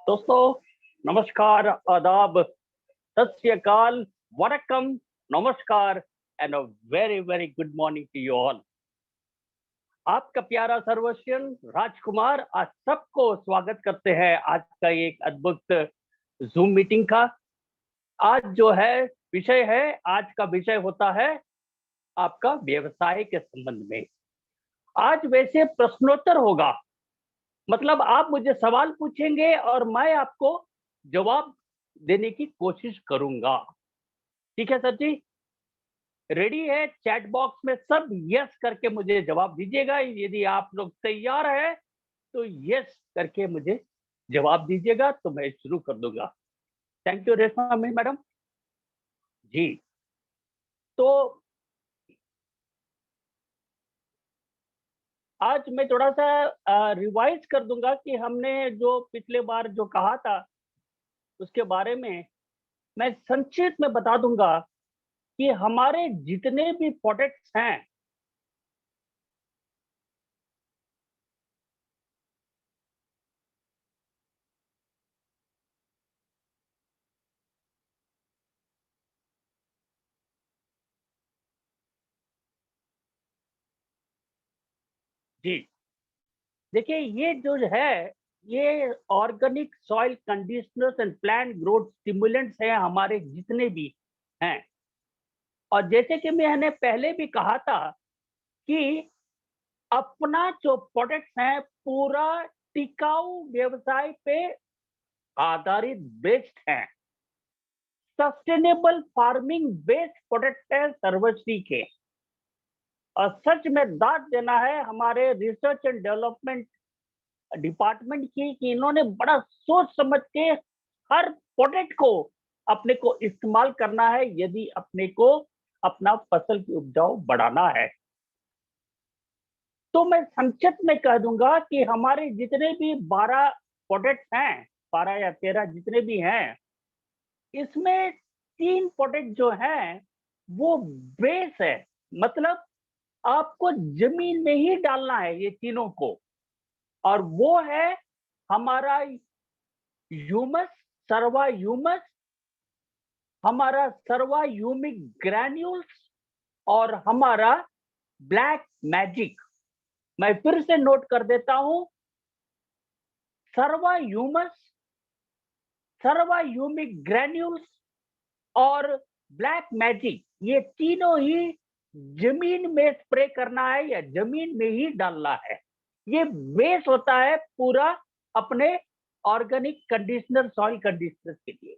दोस्तों, नमस्कार, आदाब, सत श्री अकाल, वणक्कम, नमस्कार and a very very good morning to you all. आपका प्यारा सर्वस्वन राजकुमार आज सबको स्वागत करते हैं आज का एक अद्भुत जूम मीटिंग का। आज जो है विषय है, आज का विषय होता है आपका व्यवसाय के संबंध में। आज वैसे प्रश्नोत्तर होगा, मतलब आप मुझे सवाल पूछेंगे और मैं आपको जवाब देने की कोशिश करूंगा। ठीक है सर जी? रेडी है? चैट बॉक्स में सब यस करके मुझे जवाब दीजिएगा। यदि आप लोग तैयार है तो यस करके मुझे जवाब दीजिएगा तो मैं शुरू कर दूंगा। थैंक यू रेशमा मैडम जी। तो आज मैं थोड़ा सा रिवाइज कर दूंगा कि हमने जो पिछले बार जो कहा था उसके बारे में मैं संक्षिप्त में बता दूंगा कि हमारे जितने भी प्रोडक्ट्स हैं, जी देखिए ये जो है, ये organic soil conditioners and plant growth stimulants हैं हमारे जितने भी हैं। और जैसे कि मैंने पहले भी कहा था कि अपना जो प्रोडक्ट्स हैं पूरा टिकाऊ व्यवसाय पे आधारित बेस्ड है, सस्टेनेबल फार्मिंग बेस्ड प्रोडक्ट है सर्वश्री के। और सच में दाद देना है हमारे रिसर्च एंड डेवलपमेंट डिपार्टमेंट की कि इन्होंने बड़ा सोच समझ के हर प्रोडक्ट को अपने को इस्तेमाल करना है यदि अपने को अपना फसल की उपजाऊ बढ़ाना है। तो मैं संक्षिप्त में कह दूंगा कि हमारे जितने भी 12 प्रोडक्ट हैं, 12 या 13 जितने भी हैं, इसमें 3 प्रोडक्ट जो हैं वो बेस है। मतलब आपको जमीन में ही डालना है ये तीनों को। और वो है हमारा ह्यूमस, सर्वा ह्यूमस, हमारा सर्वा ह्यूमिक ग्रैन्यूल्स और हमारा ब्लैक मैजिक। मैं फिर से नोट कर देता हूं, सर्वा ह्यूमस, सर्वा ह्यूमिक ग्रैन्यूल्स और ब्लैक मैजिक, ये तीनों ही जमीन में स्प्रे करना है या जमीन में ही डालना है। ये बेस होता है पूरा अपने ऑर्गेनिक कंडीशनर, सॉइल कंडीशनर के लिए।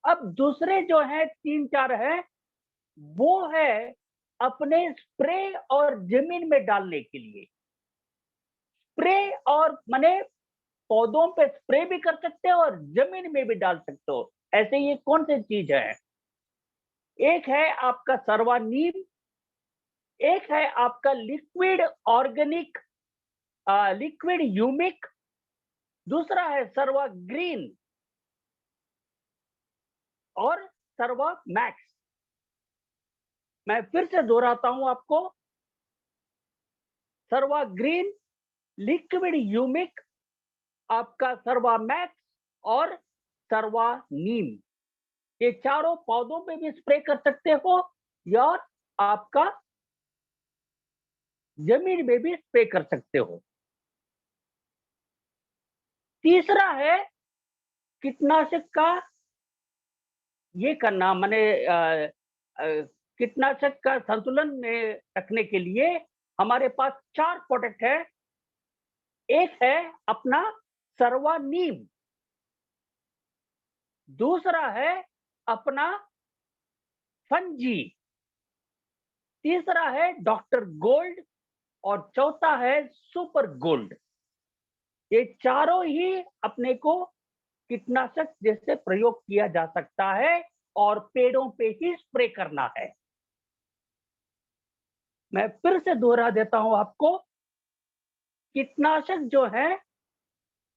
अब दूसरे जो है 3-4 है, वो है अपने स्प्रे और जमीन में डालने के लिए। स्प्रे और माने पौधों पे स्प्रे भी कर सकते हो और जमीन में भी डाल सकते हो। ऐसे ये कौन सी चीज है? एक है आपका सर्वा नीम, एक है आपका लिक्विड ऑर्गेनिक, लिक्विड ह्यूमिक, दूसरा है सर्वा ग्रीन और सर्वा मैक्स। मैं फिर से दोहराता हूं आपको, सर्वा ग्रीन, लिक्विड ह्यूमिक, आपका सर्वा मैक्स और सर्वा नीम। ये चारों पौधों पे भी स्प्रे कर सकते हो या आपका जमीन में भी स्प्रे कर सकते हो। तीसरा है कीटनाशक का ये करना, माने कीटनाशक का संतुलन में रखने के लिए हमारे पास 4 प्रोडक्ट है। एक है अपना सर्वा नीम, दूसरा है अपना फंजी, तीसरा है डॉक्टर गोल्ड और चौथा है सुपर गोल्ड। ये चारों ही अपने को कीटनाशक जैसे प्रयोग किया जा सकता है और पेड़ों पे ही स्प्रे करना है। मैं फिर से दोहरा देता हूं आपको, कीटनाशक जो है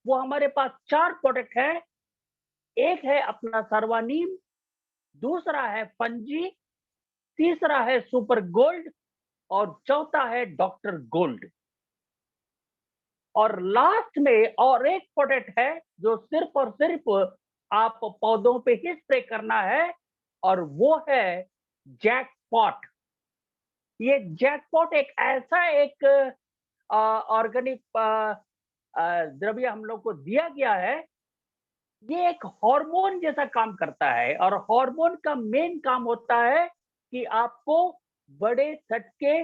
वो हमारे पास 4 प्रोडक्ट है। एक है अपना सर्वानीम, दूसरा है फंजी, तीसरा है सुपर गोल्ड और चौथा है डॉक्टर गोल्ड। और लास्ट में और एक प्रोडक्ट है जो सिर्फ और सिर्फ आप पौधों पे ही स्प्रे करना है, और वो है जैकपॉट। ये जैकपॉट एक ऐसा एक ऑर्गेनिक द्रव्य हम लोग को दिया गया है। ये एक हार्मोन जैसा काम करता है, और हार्मोन का मेन काम होता है कि आपको बड़े सटके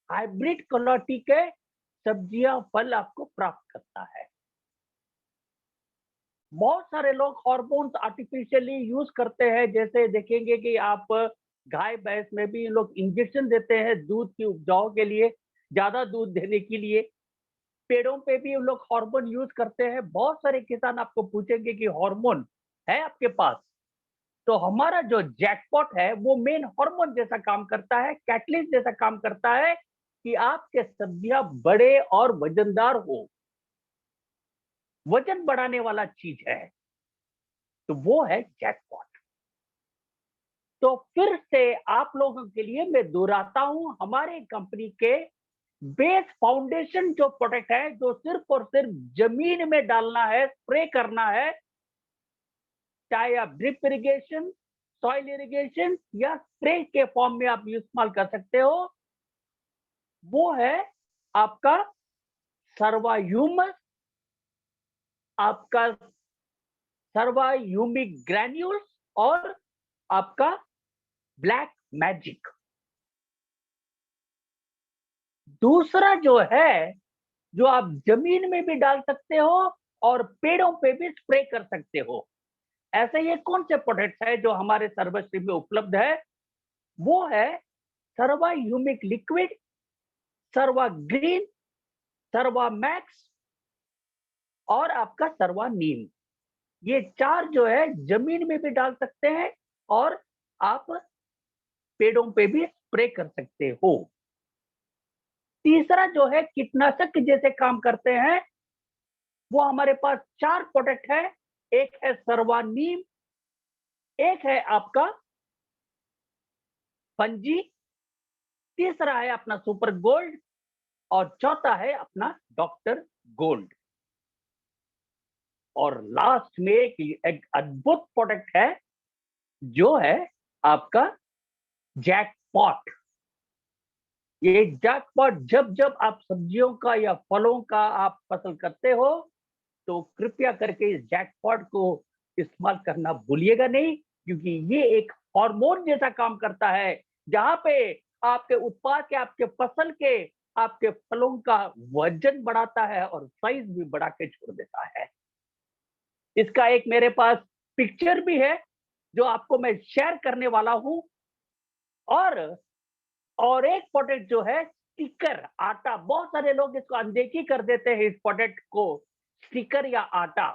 हाइब्रिड क्वालिटी के सब्जियां फल आपको प्राप्त करता है। बहुत सारे लोग हार्मोन्स आर्टिफिशियली यूज करते हैं, जैसे देखेंगे कि आप गाय भैंस में भी लोग इंजेक्शन देते हैं दूध की उपजाऊ के लिए, ज्यादा दूध देने के लिए। पेड़ों पे भी लोग हार्मोन यूज करते हैं। बहुत सारे किसान आपको पूछेंगे कि हार्मोन है आपके पास, तो हमारा जो जैकपॉट है वो मेन हार्मोन जैसा काम करता है, कैटलिस्ट जैसा काम करता है कि आपके सब्जियां बड़े और वजनदार हो। वजन बढ़ाने वाला चीज है, तो वो है जैकपॉट। तो फिर से आप लोगों के लिए मैं दोहराता हूं, हमारे कंपनी के बेस फाउंडेशन जो प्रोडक्ट है, जो सिर्फ और सिर्फ जमीन में डालना है, स्प्रे करना है, चाहे आप ड्रिप इरिगेशन, सॉइल इरिगेशन या स्प्रे के फॉर्म में आप इस्तेमाल कर सकते हो, वो है आपका सर्वाह्यूमस, आपका सर्वाह्यूमिक ग्रैन्यूल्स, और आपका ब्लैक मैजिक। दूसरा जो है, जो आप जमीन में भी डाल सकते हो और पेड़ों पे भी स्प्रे कर सकते हो। ऐसे ये कौन से प्रोडक्ट्स है जो हमारे सर्वश्री में उपलब्ध है? वो है सर्वा ह्यूमिक लिक्विड, सर्वा ग्रीन, सर्वा मैक्स और आपका सर्वा नीम। ये चार जो है जमीन में भी डाल सकते हैं और आप पेड़ों पे भी स्प्रे कर सकते हो। तीसरा जो है कीटनाशक जैसे काम करते हैं, वो हमारे पास चार प्रोडक्ट है। एक है सर्वा नीम, एक है आपका फंजी, तीसरा है अपना सुपर गोल्ड, और चौथा है अपना डॉक्टर गोल्ड। और लास्ट में एक अद्भुत प्रोडक्ट है जो है आपका जैकपॉट। ये जैकपॉट जब जब आप सब्जियों का या फलों का आप फसल करते हो, तो कृपया करके इस जैकपॉट को इस्तेमाल करना भूलिएगा नहीं, क्योंकि ये एक हार्मोन जैसा काम करता है, जहां पे आपके उत्पाद के, आपके फसल के, आपके फलों का वजन बढ़ाता है और साइज भी बढ़ा के छोड़ देता है। इसका एक मेरे पास पिक्चर भी है जो आपको मैं शेयर करने वाला हूं। और एक प्रोडक्ट जो है स्टिकर आटा, बहुत सारे लोग इसको अनदेखी कर देते हैं, इस प्रोडक्ट को, स्टिकर या आटा।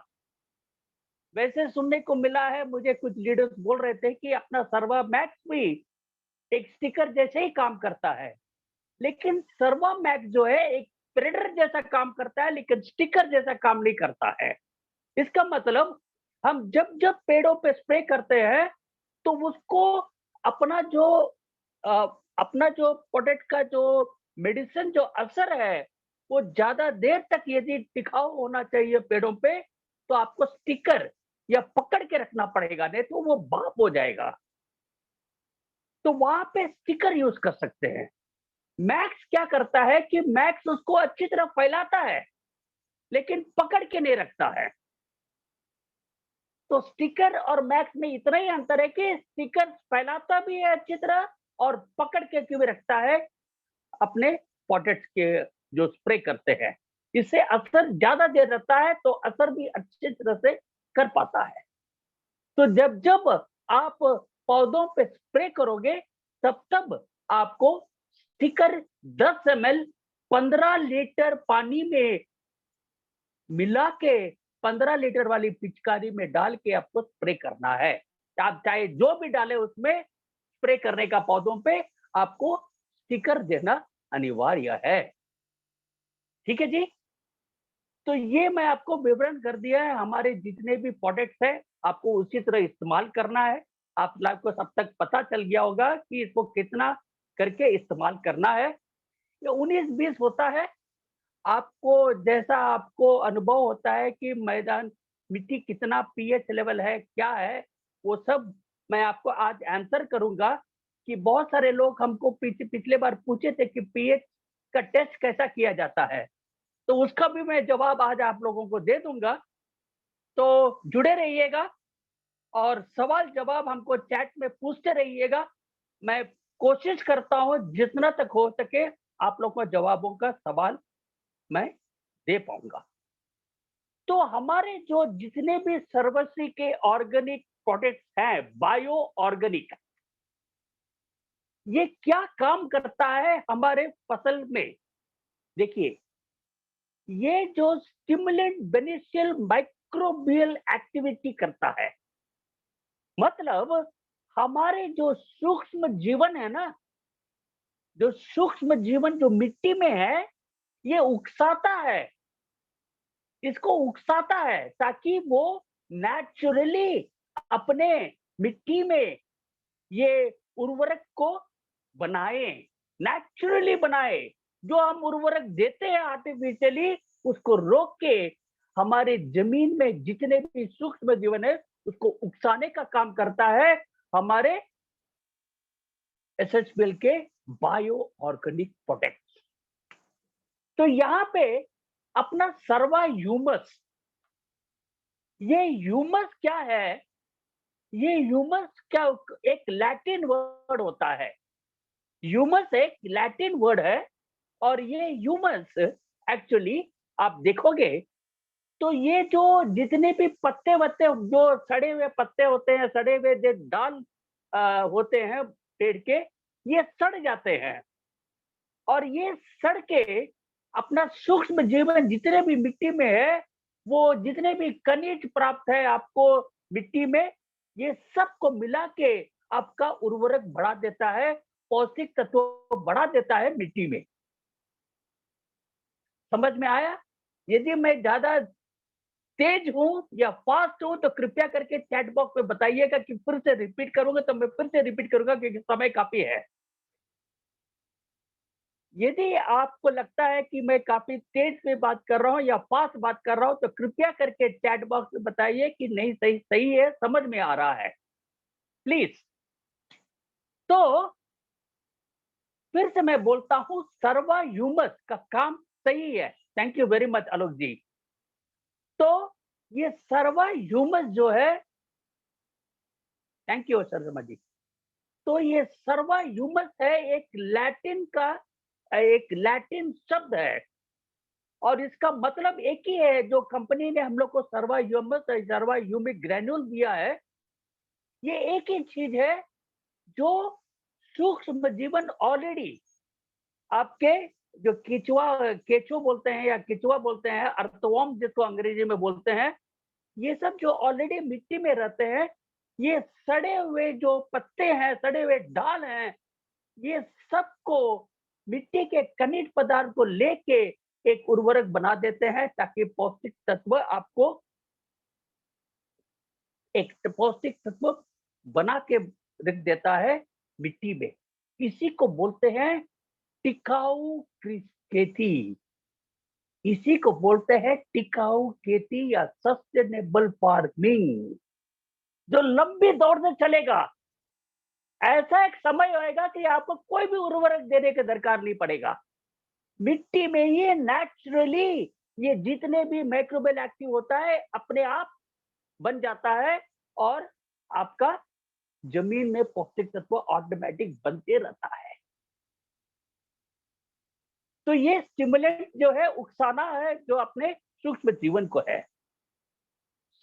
वैसे सुनने को मिला है, मुझे कुछ लीडर्स बोल रहे थे कि अपना सर्वा मैक्स भी एक स्टिकर जैसे ही काम करता है, लेकिन सर्वा मैक्स जो है एक प्रेडर जैसा काम करता है, लेकिन स्टिकर जैसा काम नहीं करता है। इसका मतलब हम जब जब पेड़ों पे स्प्रे करते हैं, तो उसको अपना जो अ, अपना जो प्रोडक्ट का जो मेडिसिन जो असर है, वो ज्यादा देर तक यदि टिकाऊ होना चाहिए पेड़ों पे, तो आपको स्टिकर या पकड़ के रखना पड़ेगा, नहीं तो वो भाप हो जाएगा। तो वहां पे स्टिकर यूज कर सकते हैं। मैक्स क्या करता है कि मैक्स उसको अच्छी तरह फैलाता है, लेकिन पकड़ के नहीं रखता है। तो स्टिकर और मैक्स में इतना ही अंतर है कि स्टिकर फैलाता भी है अच्छी तरह और पकड़ के भी रखता है अपने प्रोडक्ट्स के जो स्प्रे करते हैं। इससे असर ज्यादा देर रहता है, तो असर भी अच्छी तरह से कर पाता है। तो जब जब आप पौधों पे स्प्रे करोगे, तब तब आपको स्टिकर 10 ml 15 लीटर पानी में मिला के 15 लीटर वाली पिचकारी में डाल के आपको स्प्रे करना है। आप चाहे जो भी डाले उसमें, स्प्रे करने का पौधों पे आपको स्टिकर देना अनिवार्य है। ठीक है जी। तो ये मैं आपको विवरण कर दिया है, हमारे जितने भी प्रोडक्ट्स हैं आपको उसी तरह इस्तेमाल करना है। आप लोग को सब तक पता चल गया होगा कि इसको कितना करके इस्तेमाल करना है। ये 19-20 होता है। आपको जैसा आपको अनुभव होता है कि मैदान मिट्टी कितना पीएच लेवल है, क्या है, वो सब मैं आपको आज आंसर करूंगा। कि बहुत सारे लोग हमको पिछले बार पूछे थे कि पीएच का टेस्ट कैसा किया जाता है, तो उसका भी मैं जवाब आज आप लोगों को दे दूंगा। तो जुड़े रहिएगा और सवाल जवाब हमको चैट में पूछते रहिएगा। मैं कोशिश करता हूं जितना तक हो सके आप लोग को जवाबों का सवाल मैं दे पाऊंगा। तो हमारे जो जितने भी सर्वश्री के ऑर्गेनिक प्रोडक्ट्स हैं, बायो ऑर्गेनिक, ये क्या काम करता है हमारे फसल में? देखिए, ये जो स्टिमुलेंट बेनिफिशियल माइक्रोबियल एक्टिविटी करता है, मतलब हमारे जो सूक्ष्म जीवन है ना, जो सूक्ष्म जीवन जो मिट्टी में है, ये उकसाता है, इसको उकसाता है ताकि वो नेचुरली अपने मिट्टी में ये उर्वरक को बनाए, नेचुरली बनाए। जो हम उर्वरक देते हैं आर्टिफिशियली, उसको रोक के हमारे जमीन में जितने भी सूक्ष्म जीवन है उसको उकसाने का काम करता है हमारे एसएचपीएल के बायो ऑर्गेनिक प्रोडक्ट्स। तो यहाँ पे अपना सर्वा ह्यूमस, ये ह्यूमस क्या है? ये ह्यूमस क्या एक लैटिन वर्ड होता है। ह्यूमस एक लैटिन वर्ड है और ये ह्यूमस एक्चुअली आप देखोगे तो ये जो जितने भी पत्ते वत्ते जो सड़े हुए पत्ते होते हैं, सड़े हुए जो डाल होते हैं पेड़ के, ये सड़ जाते हैं और ये सड़ के अपना सूक्ष्म जीवन जितने भी मिट्टी में है, वो जितने भी खनिज प्राप्त है आपको मिट्टी में, ये सबको मिला के आपका उर्वरक बढ़ा देता है, पौष्टिक तत्व बढ़ा देता है मिट्टी में। समझ में आया? यदि मैं ज्यादा तेज हूं या फास्ट हूं तो कृपया करके चैट बॉक्स में बताइएगा कि फिर से रिपीट करूंगा, तो मैं फिर से रिपीट करूंगा क्योंकि समय काफी है। यदि आपको लगता है कि मैं काफी तेज से बात कर रहा हूं या फास्ट बात कर रहा हूं तो कृपया करके चैट बॉक्स में बताइए कि नहीं, सही सही है, समझ में आ रहा है, प्लीज। तो फिर से मैं बोलता हूं, सर्वा ह्यूमस का काम सही है। थैंक यू वेरी मच आलोक जी। तो ये सर्वा ह्यूमस जो है, थैंक यू शर्मा जी। तो ये सर्वा ह्यूमस है, एक लैटिन शब्द है और इसका मतलब एक ही है। जो कंपनी ने हम लोग को सर्वा ह्यूमस सर्वा ह्यूमिक ग्रेन्यूल दिया है, ये एक ही चीज है जो सूक्ष्म जीवन ऑलरेडी आपके जो केचुआ बोलते हैं या केचुआ बोलते हैं, अर्थवॉर्म जिसको अंग्रेजी में बोलते हैं, ये सब जो ऑलरेडी मिट्टी में रहते हैं, ये सड़े हुए जो पत्ते हैं, सड़े हुए डाल हैं, ये सबको मिट्टी के खनिज पदार्थ को लेके एक उर्वरक बना देते हैं ताकि पौष्टिक तत्व आपको एक पौष्टिक तत्व बना के रख देता है मिट्टी में। इसी को बोलते हैं टिकाऊ खेती। इसी को बोलते हैं टिकाऊ खेती या सस्टेनेबल फार्मिंग, जो लंबी दौर से चलेगा। ऐसा एक समय होएगा कि आपको कोई भी उर्वरक देने की दरकार नहीं पड़ेगा। मिट्टी में ये नेचुरली ये जितने भी माइक्रोबियल एक्टिव होता है अपने आप बन जाता है और आपका जमीन में पौष्टिक तत्व ऑटोमेटिक बनते रहता है। तो ये स्टिमुलेंट जो है उकसाना है जो अपने सूक्ष्म जीवन को है,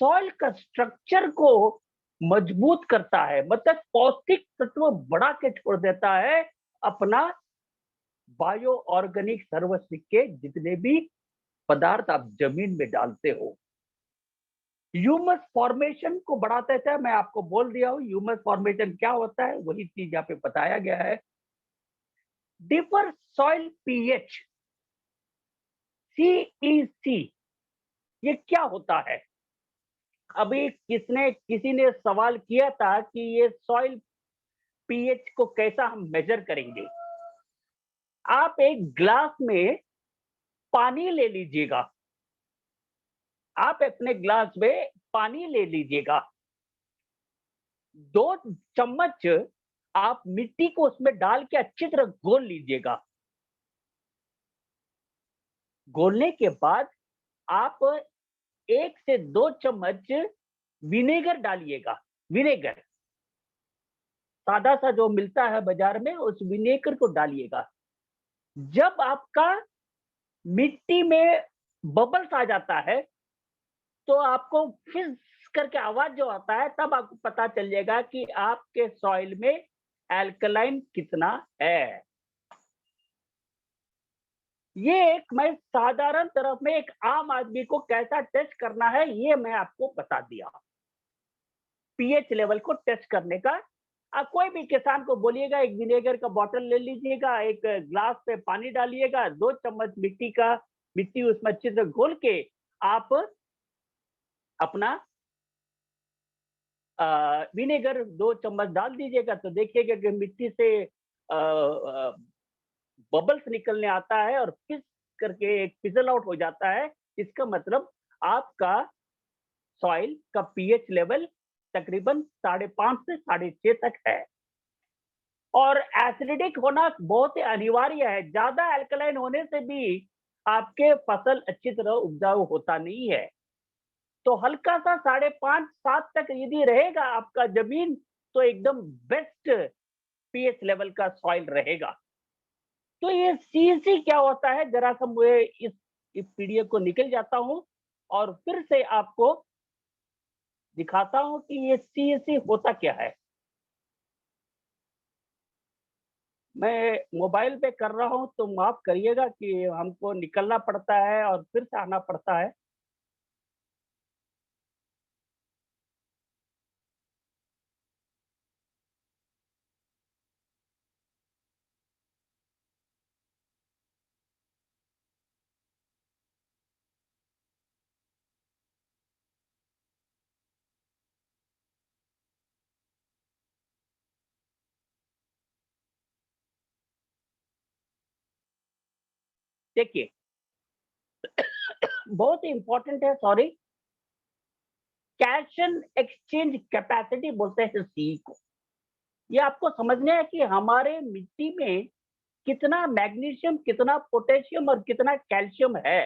सॉइल का स्ट्रक्चर को मजबूत करता है, मतलब पौष्टिक तत्व बढ़ा के छोड़ देता है अपना बायो ऑर्गेनिक सर्वस्व के जितने भी पदार्थ आप जमीन में डालते हो। ह्यूमस फॉर्मेशन को बढ़ा देता है। मैं आपको बोल दिया हूं ह्यूमस फॉर्मेशन क्या होता है, वही चीज यहाँ पे बताया गया है। डिफर सॉइल पीएच, सीईसी, ये क्या होता है? अभी किसी ने सवाल किया था कि ये सॉइल पीएच को कैसा हम मेजर करेंगे। आप एक ग्लास में पानी ले लीजिएगा। आप अपने ग्लास में पानी ले लीजिएगा। 2 चम्मच आप मिट्टी को उसमें डाल के अच्छी तरह घोल लीजिएगा। घोलने के बाद आप 1 से 2 चम्मच विनेगर डालिएगा। विनेगर, सादा-सा जो मिलता है बाज़ार में, उस विनेगर को डालिएगा। जब आपका मिट्टी में बबल्स आ जाता है, तो आपको फिज़ करके आवाज़ जो आता है, तब आपको पता चल जाएगा कि आपके सॉइल में एल्कलाइन कितना है। ये एक मैं साधारण तरफ में एक आम आदमी को कैसा टेस्ट करना है, ये मैं आपको बता दिया। पीएच लेवल को टेस्ट करने का। कोई भी किसान को बोलिएगा एक विनेगर का बॉटल ले लीजिएगा, एक ग्लास पे पानी डालिएगा, 2 चम्मच मिट्टी उसमें अच्छे से घोल के आप अपना विनेगर 2 चम्मच डाल दीजिएगा, तो देखिएगा कि मिट्टी से बबल्स निकलने आता है और फिस करके एक फिजल आउट हो जाता है। इसका मतलब आपका सॉइल का पीएच लेवल तकरीबन 5.5 से 6.5 तक है। और एसिडिक होना बहुत ही अनिवार्य है। ज्यादा अल्कलाइन होने से भी आपके फसल अच्छी तरह उपजाऊ होता नहीं है। तो हल्का सा 5.5 7 तक यदि रहेगा आपका जमीन, तो एकदम बेस्ट पीएच लेवल का सॉइल रहेगा। तो ये सीएससी क्या होता है, जरा सा मैं इस पीडीएफ को निकल जाता हूं और फिर से आपको दिखाता हूं कि ये सीएससी होता क्या है। मैं मोबाइल पे कर रहा हूं, तो माफ करिएगा कि हमको निकलना पड़ता है और फिर से आना पड़ता है। देखिए, बहुत ही इंपॉर्टेंट है, सॉरी, कैल्शियम एक्सचेंज कैपेसिटी बोलते हैं सी को। ये आपको समझना है कि हमारे मिट्टी में कितना मैग्नीशियम, कितना पोटेशियम और कितना कैल्शियम है।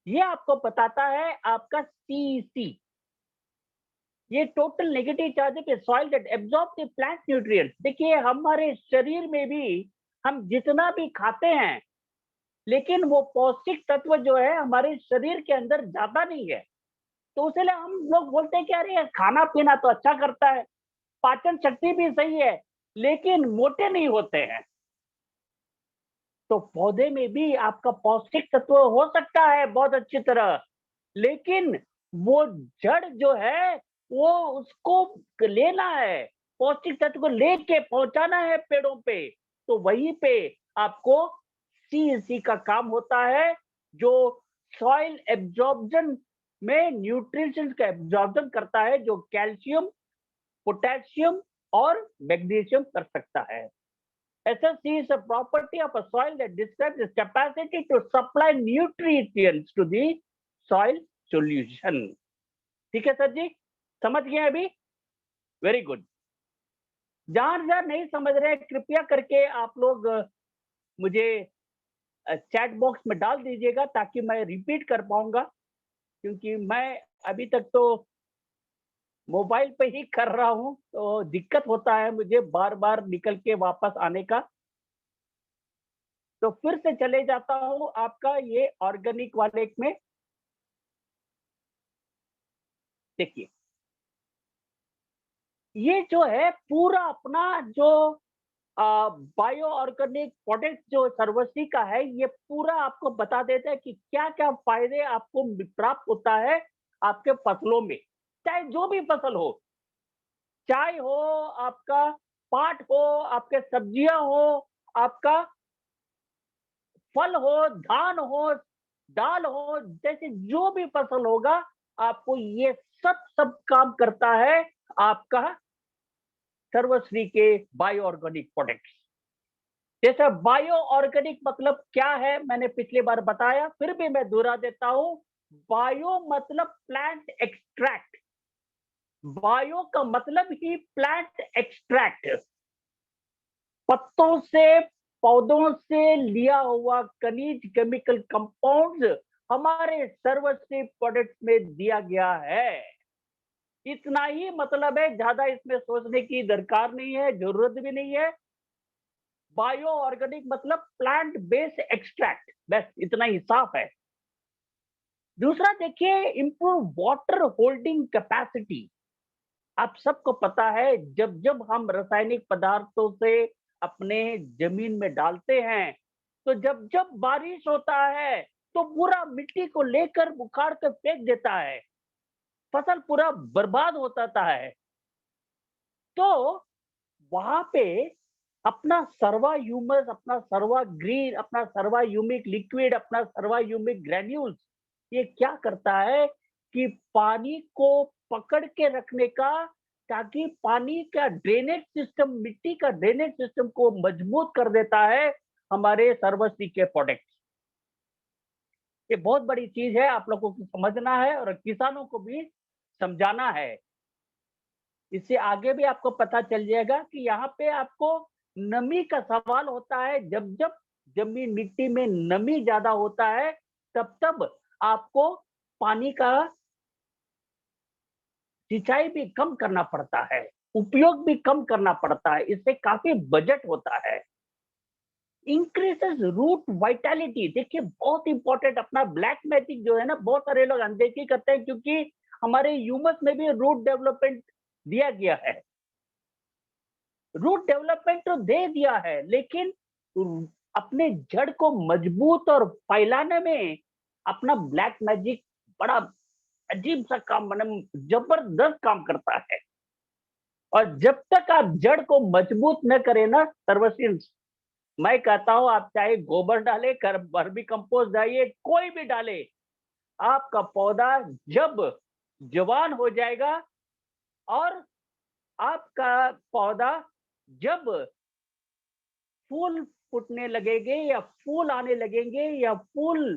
ये आपको बताता है आपका सीसी। ये टोटल नेगेटिव चार्ज है soil that absorb the plant nutrients. देखिए, हमारे शरीर में भी हम जितना भी खाते हैं, लेकिन वो पौष्टिक तत्व जो है हमारे शरीर के अंदर जाता नहीं है। तो इसलिए हम लोग बोलते हैं कि अरे खाना पीना तो अच्छा करता है, पाचन शक्ति भी सही है, लेकिन मोटे नहीं होते हैं। तो पौधे में भी आपका पौष्टिक तत्व हो सकता है बहुत अच्छी तरह, लेकिन वो जड़ जो है, वो उसको लेना है, पौष्टिक तत्व को लेके पहुंचाना है पेड़ों पे। तो वहीं पे आपको सीएससी का काम होता है, जो सॉइल एब्जॉर्प्शन में न्यूट्रिएंट्स का एब्जॉर्प्शन करता है, जो कैल्शियम, पोटेशियम और मैग्नीशियम कर सकता है। SSC is a property of a soil that describes its capacity to supply nutrients to the soil solution. ठीक है सर जी, समझ गए अभी? Very good. जहां जहां नहीं समझ रहे, कृपया करके आप लोग मुझे चैट बॉक्स में डाल दीजिएगा, ताकि मैं रिपीट कर पाऊंगा, क्योंकि मैं अभी तक तो मोबाइल पे ही कर रहा हूं, तो दिक्कत होता है मुझे बार बार निकल के वापस आने का। तो फिर से चले जाता हूं आपका ये ऑर्गेनिक वाले में। देखिए, ये जो है पूरा अपना जो बायो ऑर्गेनिक प्रोडक्ट जो सर्वश्री का है, ये पूरा आपको बता देता है कि क्या क्या फायदे आपको प्राप्त होता है आपके फसलों में, चाहे जो भी फसल हो, चाय हो, आपका पाट हो, आपके सब्जियां हो, आपका फल हो, धान हो, दाल हो, जैसे जो भी फसल होगा, आपको ये सब काम करता है आपका सर्वश्री के बायो ऑर्गेनिक प्रोडक्ट्स। जैसे बायो ऑर्गेनिक मतलब क्या है, मैंने पिछली बार बताया, फिर भी मैं दोहरा देता हूं। बायो मतलब प्लांट एक्सट्रैक्ट, बायो का मतलब ही प्लांट एक्सट्रैक्ट, पत्तों से, पौधों से लिया हुआ खनिज केमिकल कंपाउंड्स हमारे सर्वश्री प्रोडक्ट्स में दिया गया है। इतना ही मतलब है, ज्यादा इसमें सोचने की दरकार नहीं है, जरूरत भी नहीं है। बायो ऑर्गेनिक मतलब प्लांट बेस्ड एक्सट्रैक्ट, बस इतना ही साफ है। दूसरा देखिए, इंप्रूव वाटर होल्डिंग कैपेसिटी। आप सबको पता है, जब जब हम रासायनिक पदार्थों से अपने जमीन में डालते हैं, तो जब जब बारिश होता है तो पूरा मिट्टी को लेकर उखाड़ कर फेंक देता है, फसल पूरा बर्बाद हो जाता है। तो वहां पे अपना सर्वा ह्यूमस, अपना सर्वा ग्रीन, अपना सर्वा ह्यूमिक लिक्विड, अपना सर्वा ह्यूमिक ग्रेन्यूल्स, ये क्या करता है कि पानी को पकड़ के रखने का, ताकि पानी का ड्रेनेज सिस्टम, मिट्टी का ड्रेनेज सिस्टम को मजबूत कर देता है हमारे सर्वश्री के प्रोडक्ट। ये बहुत बड़ी चीज है, आप लोगों को समझना है और किसानों को भी समझाना है। इससे आगे भी आपको पता चल जाएगा कि यहाँ पे आपको नमी का सवाल होता है। जब जब जमीन मिट्टी में नमी ज्यादा होता है, तब तब आपको पानी का सिंचाई भी कम करना पड़ता है, उपयोग भी कम करना पड़ता है, इससे काफी बजट होता है। इंक्रीजेस रूट वाइटैलिटी, देखिए बहुत इंपॉर्टेंट, अपना ब्लैक मैजिक जो है ना, बहुत सारे लोग अनदेखी करते हैं, क्योंकि हमारे ह्यूमस में भी रूट डेवलपमेंट दिया गया है। रूट डेवलपमेंट तो दे दिया है, लेकिन अपने जड़ को मजबूत और फैलाने में अपना ब्लैक मैजिक बड़ा अजीब सा काम, मतलब जबरदस्त काम करता है। और जब तक आप जड़ को मजबूत न करें ना सर्वश्री, मैं कहता हूं आप चाहे गोबर डाले, वर्मी कंपोस्ट डालिए, कोई भी डाले, आपका पौधा जब जवान हो जाएगा और आपका पौधा जब फूल फूटने लगेंगे या फूल आने लगेंगे या फूल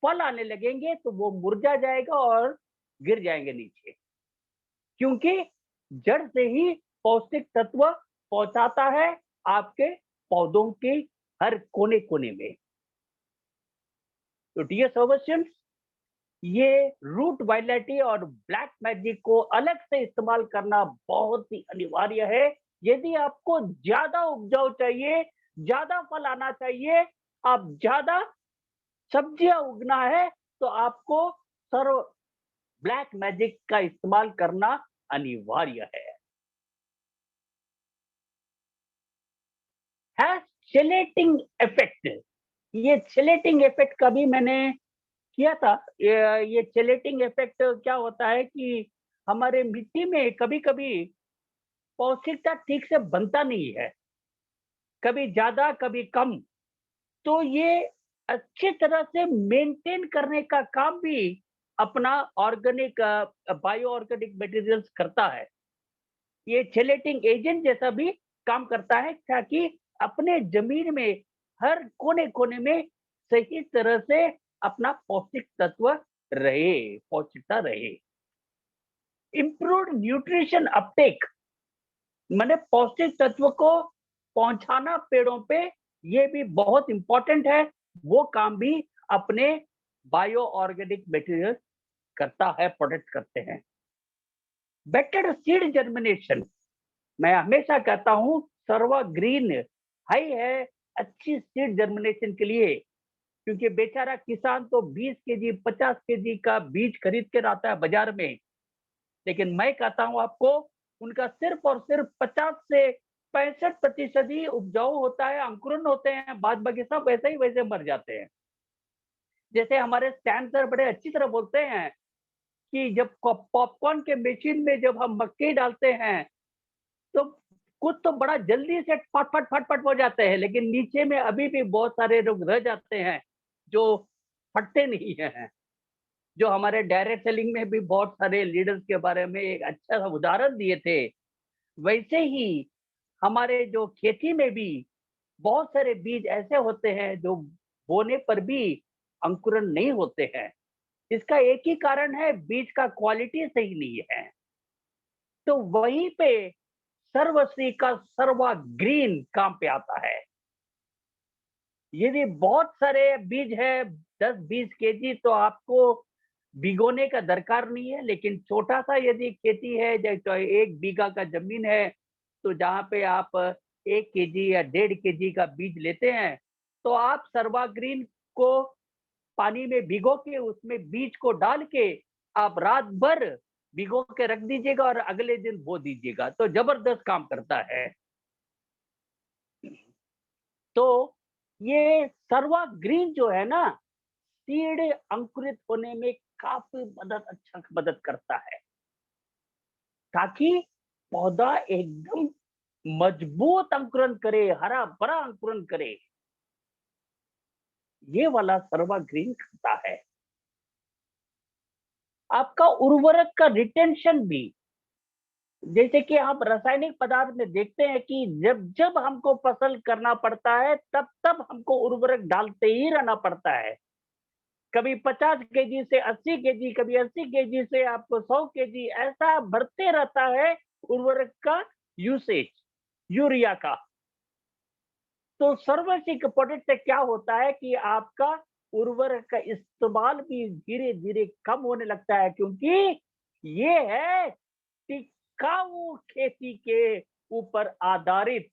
फल आने लगेंगे, तो वो मुरझा जाएगा और गिर जाएंगे नीचे, क्योंकि जड़ से ही पौष्टिक तत्व पहुंचाता है आपके पौधों के हर कोने कोने में। तो डियर सर्वेंट्स, ये रूट वाइटैलिटी और ब्लैक मैजिक को अलग से इस्तेमाल करना बहुत ही अनिवार्य है। यदि आपको ज्यादा उपजाऊ चाहिए, ज्यादा फल आना चाहिए, आप ज्यादा सब्जियां उगना है, तो आपको सर्व ब्लैक मैजिक का इस्तेमाल करना अनिवार्य है चिलेटिंग इफेक्ट। ये चिलेटिंग इफेक्ट का भी मैंने किया था। ये चिलेटिंग इफेक्ट क्या होता है कि हमारे मिट्टी में कभी कभी पौष्टिकता ठीक से बनता नहीं है, कभी ज्यादा कभी कम। तो ये अच्छी तरह से मेंटेन करने का काम भी अपना ऑर्गेनिक, बायो ऑर्गेनिक मटेरियल्स करता है। ये चेलेटिंग एजेंट जैसा भी काम करता है, ताकि अपने जमीन में हर कोने कोने में सही तरह से अपना पौष्टिक तत्व रहे, पौष्टिकता रहे। इम्प्रूव्ड न्यूट्रिशन अपटेक, मैंने पौष्टिक तत्व को पहुंचाना पेड़ों पे, ये भी बहुत इंपॉर्टेंट है। वो काम भी अपने बायो ऑर्गेनिक मटेरियल करता है, प्रोडक्ट करते हैं। बेटर सीड जर्मिनेशन, मैं हमेशा कहता हूं सर्वा ग्रीन हाई है अच्छी सीड जर्मिनेशन के लिए, क्योंकि बेचारा किसान तो 20 केजी 50 केजी का बीज खरीद के लाता है बाजार में, लेकिन मैं कहता हूं आपको, उनका सिर्फ और सिर्फ 50 से 65% ही उपजाऊ होता है, अंकुरन होते हैं, बाद बाकी सब वैसे ही वैसे मर जाते हैं। जैसे हमारे स्टैन सर बड़े अच्छी तरह बोलते हैं कि जब पॉपकॉर्न के मशीन में जब हम मक्के डालते हैं, तो कुछ तो बड़ा जल्दी से फट फट फट फट हो जाते हैं, लेकिन नीचे में अभी भी बहुत सारे लोग रह जाते हैं जो फटते नहीं हैं। जो हमारे डायरेक्ट सेलिंग में भी बहुत सारे लीडर्स के बारे में एक अच्छा सा उदाहरण दिए थे, वैसे ही हमारे जो खेती में भी बहुत सारे बीज ऐसे होते हैं जो बोने पर भी अंकुरण नहीं होते हैं। इसका एक ही कारण है, बीज का क्वालिटी सही नहीं है। तो वहीं पे सर्वश्री का सर्वा ग्रीन काम पे आता है। यदि बहुत सारे बीज है 10-20 केजी, तो आपको भिगोने का दरकार नहीं है। लेकिन छोटा सा यदि खेती है, जैसे 1 बीघा का जमीन है, तो जहाँ पे आप 1 केजी या 1.5 केजी का बीज लेते हैं, तो आप सर्वाग्रीन को पानी में भिगो के उसमें बीज को डाल के आप रात भर भिगो के रख दीजिएगा और अगले दिन बो दीजिएगा, तो जबरदस्त काम करता है। तो ये सर्वा ग्रीन जो है ना, सीड अंकुरित होने में काफी अच्छा मदद करता है, ताकि पौधा एकदम मजबूत अंकुरण करे, हरा भरा अंकुरण करे। ये वाला सर्वा ग्रीन खाता है। आपका उर्वरक का रिटेंशन भी, जैसे कि हम रासायनिक पदार्थ में देखते हैं कि जब जब हमको फसल करना पड़ता है, तब तब हमको उर्वरक डालते ही रहना पड़ता है। कभी 50 केजी से 80 केजी, कभी 80 केजी से आपको 100 केजी, ऐसा बढ़ते रहता है उर्वरक का यूसेज, यूरिया का। तो सर्वसिक प्रोडक्ट से क्या होता है कि आपका उर्वरक का इस्तेमाल भी धीरे धीरे कम होने लगता है, क्योंकि ये है टिकाऊ खेती के ऊपर आधारित।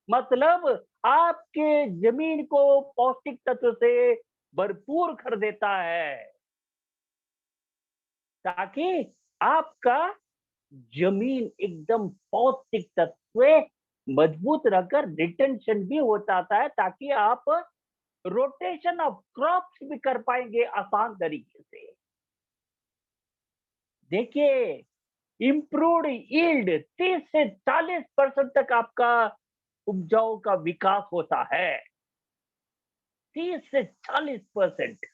मतलब आपके जमीन को पौष्टिक तत्व से भरपूर कर देता है, ताकि आपका जमीन एकदम पौष्टिक तत्व मजबूत रहकर रिटेंशन भी हो जाता है, ताकि आप रोटेशन ऑफ क्रॉप्स भी कर पाएंगे आसान तरीके से। देखिए, इम्प्रूव्ड यील्ड 30 से 40% तक आपका उपजाऊ का विकास होता है। 30 से 40%।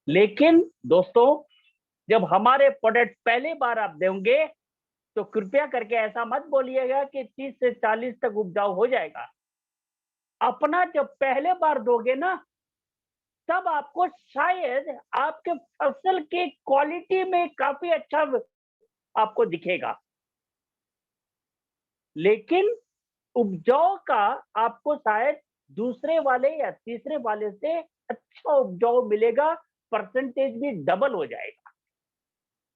लेकिन दोस्तों, जब हमारे प्रोडक्ट पहली बार आप देंगे, तो कृपया करके ऐसा मत बोलिएगा कि 30 से 40 तक उपजाऊ हो जाएगा। अपना जब पहले बार दोगे ना, तब आपको शायद आपके फसल की क्वालिटी में काफी अच्छा आपको दिखेगा, लेकिन उपजाऊ का आपको शायद दूसरे वाले या तीसरे वाले से अच्छा उपजाऊ मिलेगा, परसेंटेज भी डबल हो जाएगा।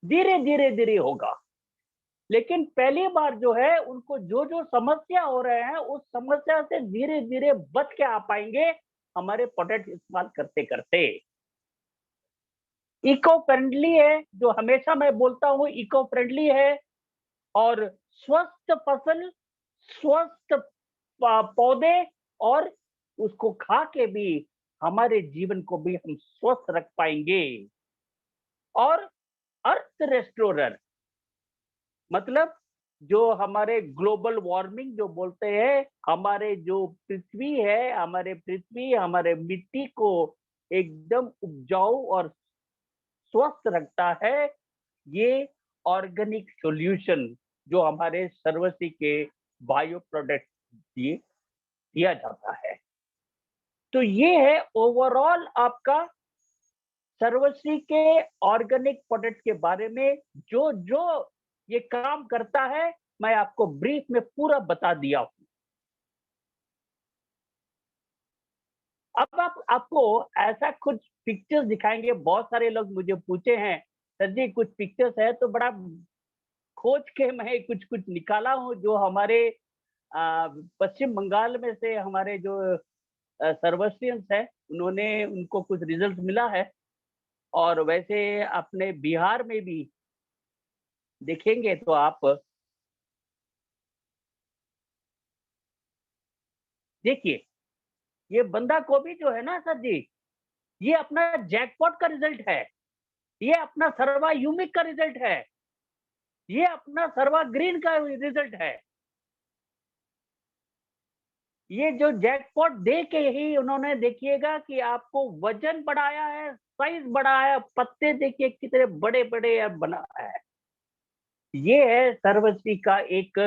धीरे धीरे धीरे होगा। लेकिन पहली बार जो है, उनको जो जो समस्या हो रहे हैं, उस समस्या से धीरे धीरे बच के आ पाएंगे हमारे प्रोडक्ट इस्तेमाल करते करते। इको फ्रेंडली है, जो हमेशा मैं बोलता हूँ, इको फ्रेंडली है। और स्वस्थ फसल, स्वस्थ पौधे, और उसको खा के भी हमारे जीवन को भी हम स्वस्थ रख पाएंगे। और अर्थ रेस्टोरर, मतलब जो हमारे ग्लोबल वार्मिंग जो बोलते हैं, हमारे जो पृथ्वी है, हमारे मिट्टी को एकदम उपजाऊ और स्वस्थ रखता है। ये ऑर्गेनिक सॉल्यूशन जो हमारे सर्वसी के बायो प्रोडक्ट दिए दिया जाता है। तो ये है ओवरऑल आपका सर्वश्री के ऑर्गेनिक प्रोडक्ट के बारे में। जो जो ये काम करता है, मैं आपको ब्रीफ में पूरा बता दिया हूं। अब आपको ऐसा कुछ पिक्चर्स दिखाएंगे। बहुत सारे लोग मुझे पूछे हैं, सर जी कुछ पिक्चर्स है, तो बड़ा खोज के मैं कुछ कुछ निकाला हूँ, जो हमारे पश्चिम बंगाल में से हमारे जो सर्वस्टियंस है, उनको कुछ रिजल्ट मिला है। और वैसे अपने बिहार में भी देखेंगे तो आप देखिए, ये बंदा गोभी जो है ना सर जी, ये अपना जैकपॉट का रिजल्ट है, ये अपना सर्वा यूमिक का रिजल्ट है, ये अपना सर्वा ग्रीन का रिजल्ट है। ये जो जैकपॉट दे के ही उन्होंने, देखिएगा कि आपको वजन बढ़ाया है, साइज बढ़ाया, पत्ते देखिए कितने बड़े बड़े बनाया है। ये है सर्वश्री का एक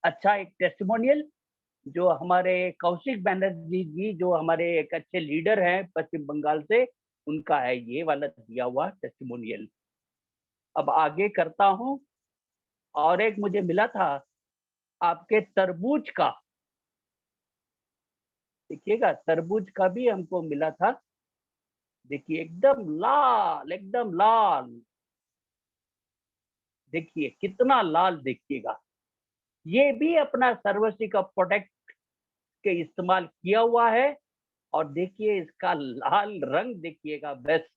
अच्छा एक टेस्टिमोनियल। जो हमारे कौशिक बनर्जी जी, जो हमारे एक अच्छे लीडर हैं पश्चिम बंगाल से, उनका है ये वाला दिया हुआ टेस्टिमोनियल। अब आगे करता हूं। और एक मुझे मिला था आपके तरबूज का, देखिएगा तरबूज का भी हमको मिला था। देखिए एकदम लाल, एकदम लाल, देखिए कितना लाल, देखिएगा ये भी अपना सर्वश्री का प्रोडक्ट के इस्तेमाल किया हुआ है। और देखिए इसका लाल रंग देखिएगा, बस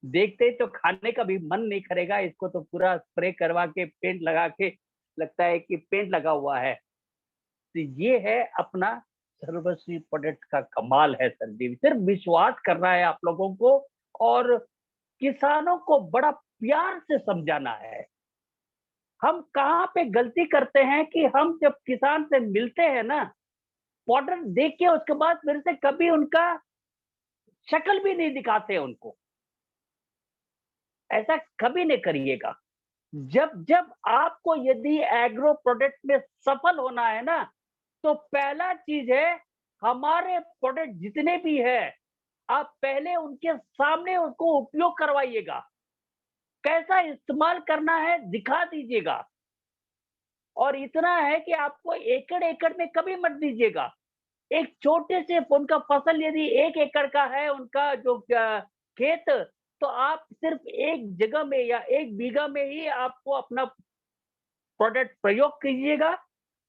देखते ही तो खाने का भी मन नहीं करेगा। इसको तो पूरा स्प्रे करवा के पेंट लगा के लगता है कि पेंट लगा हुआ है। तो ये है अपना सर्वश्री प्रोडक्ट का कमाल है सर जी। सिर्फ विश्वास करना है आप लोगों को, और किसानों को बड़ा प्यार से समझाना है। हम कहाँ पे गलती करते हैं कि हम जब किसान से मिलते हैं ना, पाउडर देख के उसके बाद फिर से कभी उनका शक्ल भी नहीं दिखाते उनको। ऐसा कभी नहीं करिएगा। जब जब आपको यदि एग्रो प्रोडक्ट में सफल होना है ना, तो पहला चीज है, हमारे प्रोडक्ट जितने भी है, आप पहले उनके सामने उसको उपयोग करवाइएगा। कैसा इस्तेमाल करना है दिखा दीजिएगा। और इतना है कि आपको एकड़ एकड़ में कभी मत दीजिएगा। एक छोटे से उनका फसल यदि 1 एकड़ का है, उनका जो खेत, तो आप सिर्फ एक जगह में या 1 बीघा में ही आपको अपना प्रोडक्ट प्रयोग कीजिएगा।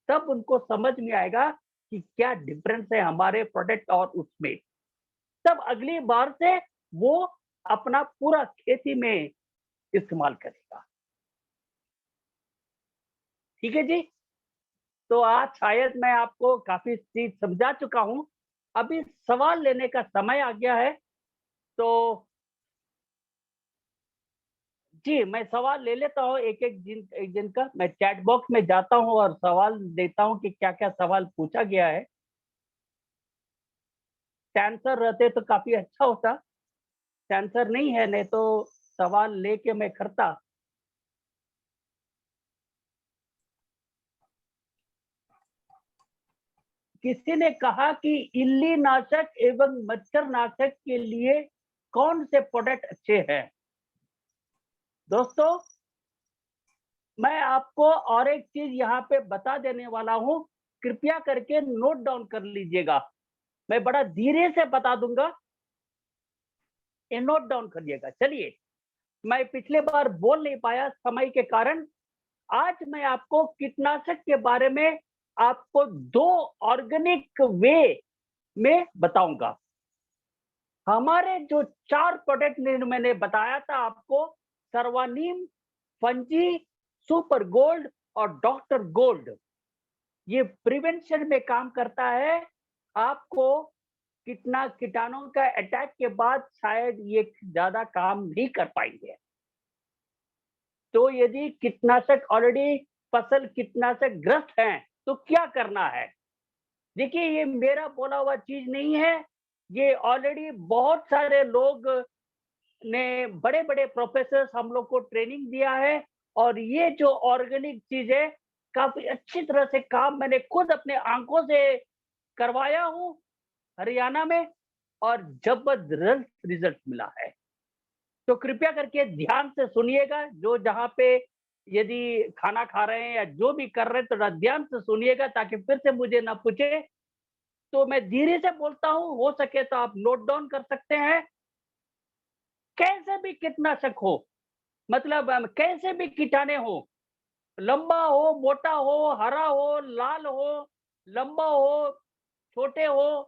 तब उनको समझ में आएगा कि क्या डिफरेंस है हमारे प्रोडक्ट और उसमें। तब अगली बार से वो अपना पूरा खेती में इस्तेमाल करेगा। ठीक है जी। तो आज शायद मैं आपको काफी चीज समझा चुका हूं। अभी सवाल लेने का समय आ गया है। तो जी, मैं सवाल ले लेता हूँ एक दिन का। मैं चैट बॉक्स में जाता हूँ और सवाल देता हूँ कि क्या-क्या सवाल पूछा गया है। आंसर रहते तो काफ़ी अच्छा होता। आंसर नहीं है, नहीं तो सवाल लेके मैं करता। किसी ने कहा कि इल्ली नाशक एवं मच्छर नाशक के लिए कौन से प्रोडक्ट अच्छे हैं? दोस्तों, मैं आपको और एक चीज़ यहाँ पे बता देने वाला हूँ। कृपया करके नोट डाउन कर लीजिएगा। मैं बड़ा धीरे से बता दूँगा, ये नोट डाउन करिएगा। चलिए, मैं पिछले बार बोल नहीं पाया समय के कारण। आज मैं आपको कीटनाशक के बारे में आपको 2 ऑर्गेनिक वे में बताऊंगा। हमारे जो 4 प्रोडक्ट मैंने बताया था आपको, सर्वानीम, फंजी, सुपर गोल्ड और डॉक्टर गोल्ड, ये प्रिवेंशन में काम करता है। आपको कीटाणुओं का अटैक के बाद शायद ये ज्यादा काम नहीं कर पाएंगे। तो यदि कीटनाशक ऑलरेडी फसल कीटनाशक ग्रस्त हैं, तो क्या करना है? देखिए, ये मेरा बोला हुआ चीज नहीं है। ये ऑलरेडी बहुत सारे लोग ने, बड़े बड़े प्रोफेसर हम लोग को ट्रेनिंग दिया है। और ये जो ऑर्गेनिक चीज है, काफी अच्छी तरह से काम मैंने खुद अपने आंखों से करवाया हूँ हरियाणा में, और जबरदस्त रिजल्ट मिला है। तो कृपया करके ध्यान से सुनिएगा। जो जहाँ पे यदि खाना खा रहे हैं या जो भी कर रहे हैं, थोड़ा ध्यान से सुनिएगा ताकि फिर से मुझे ना पूछे। तो मैं धीरे से बोलता हूँ, हो सके तो आप नोट डाउन कर सकते हैं। कैसे भी कीटनाशक हो, मतलब कैसे भी कीटाणु हो, लंबा हो, मोटा हो, हरा हो, लाल हो, लंबा हो, छोटे हो,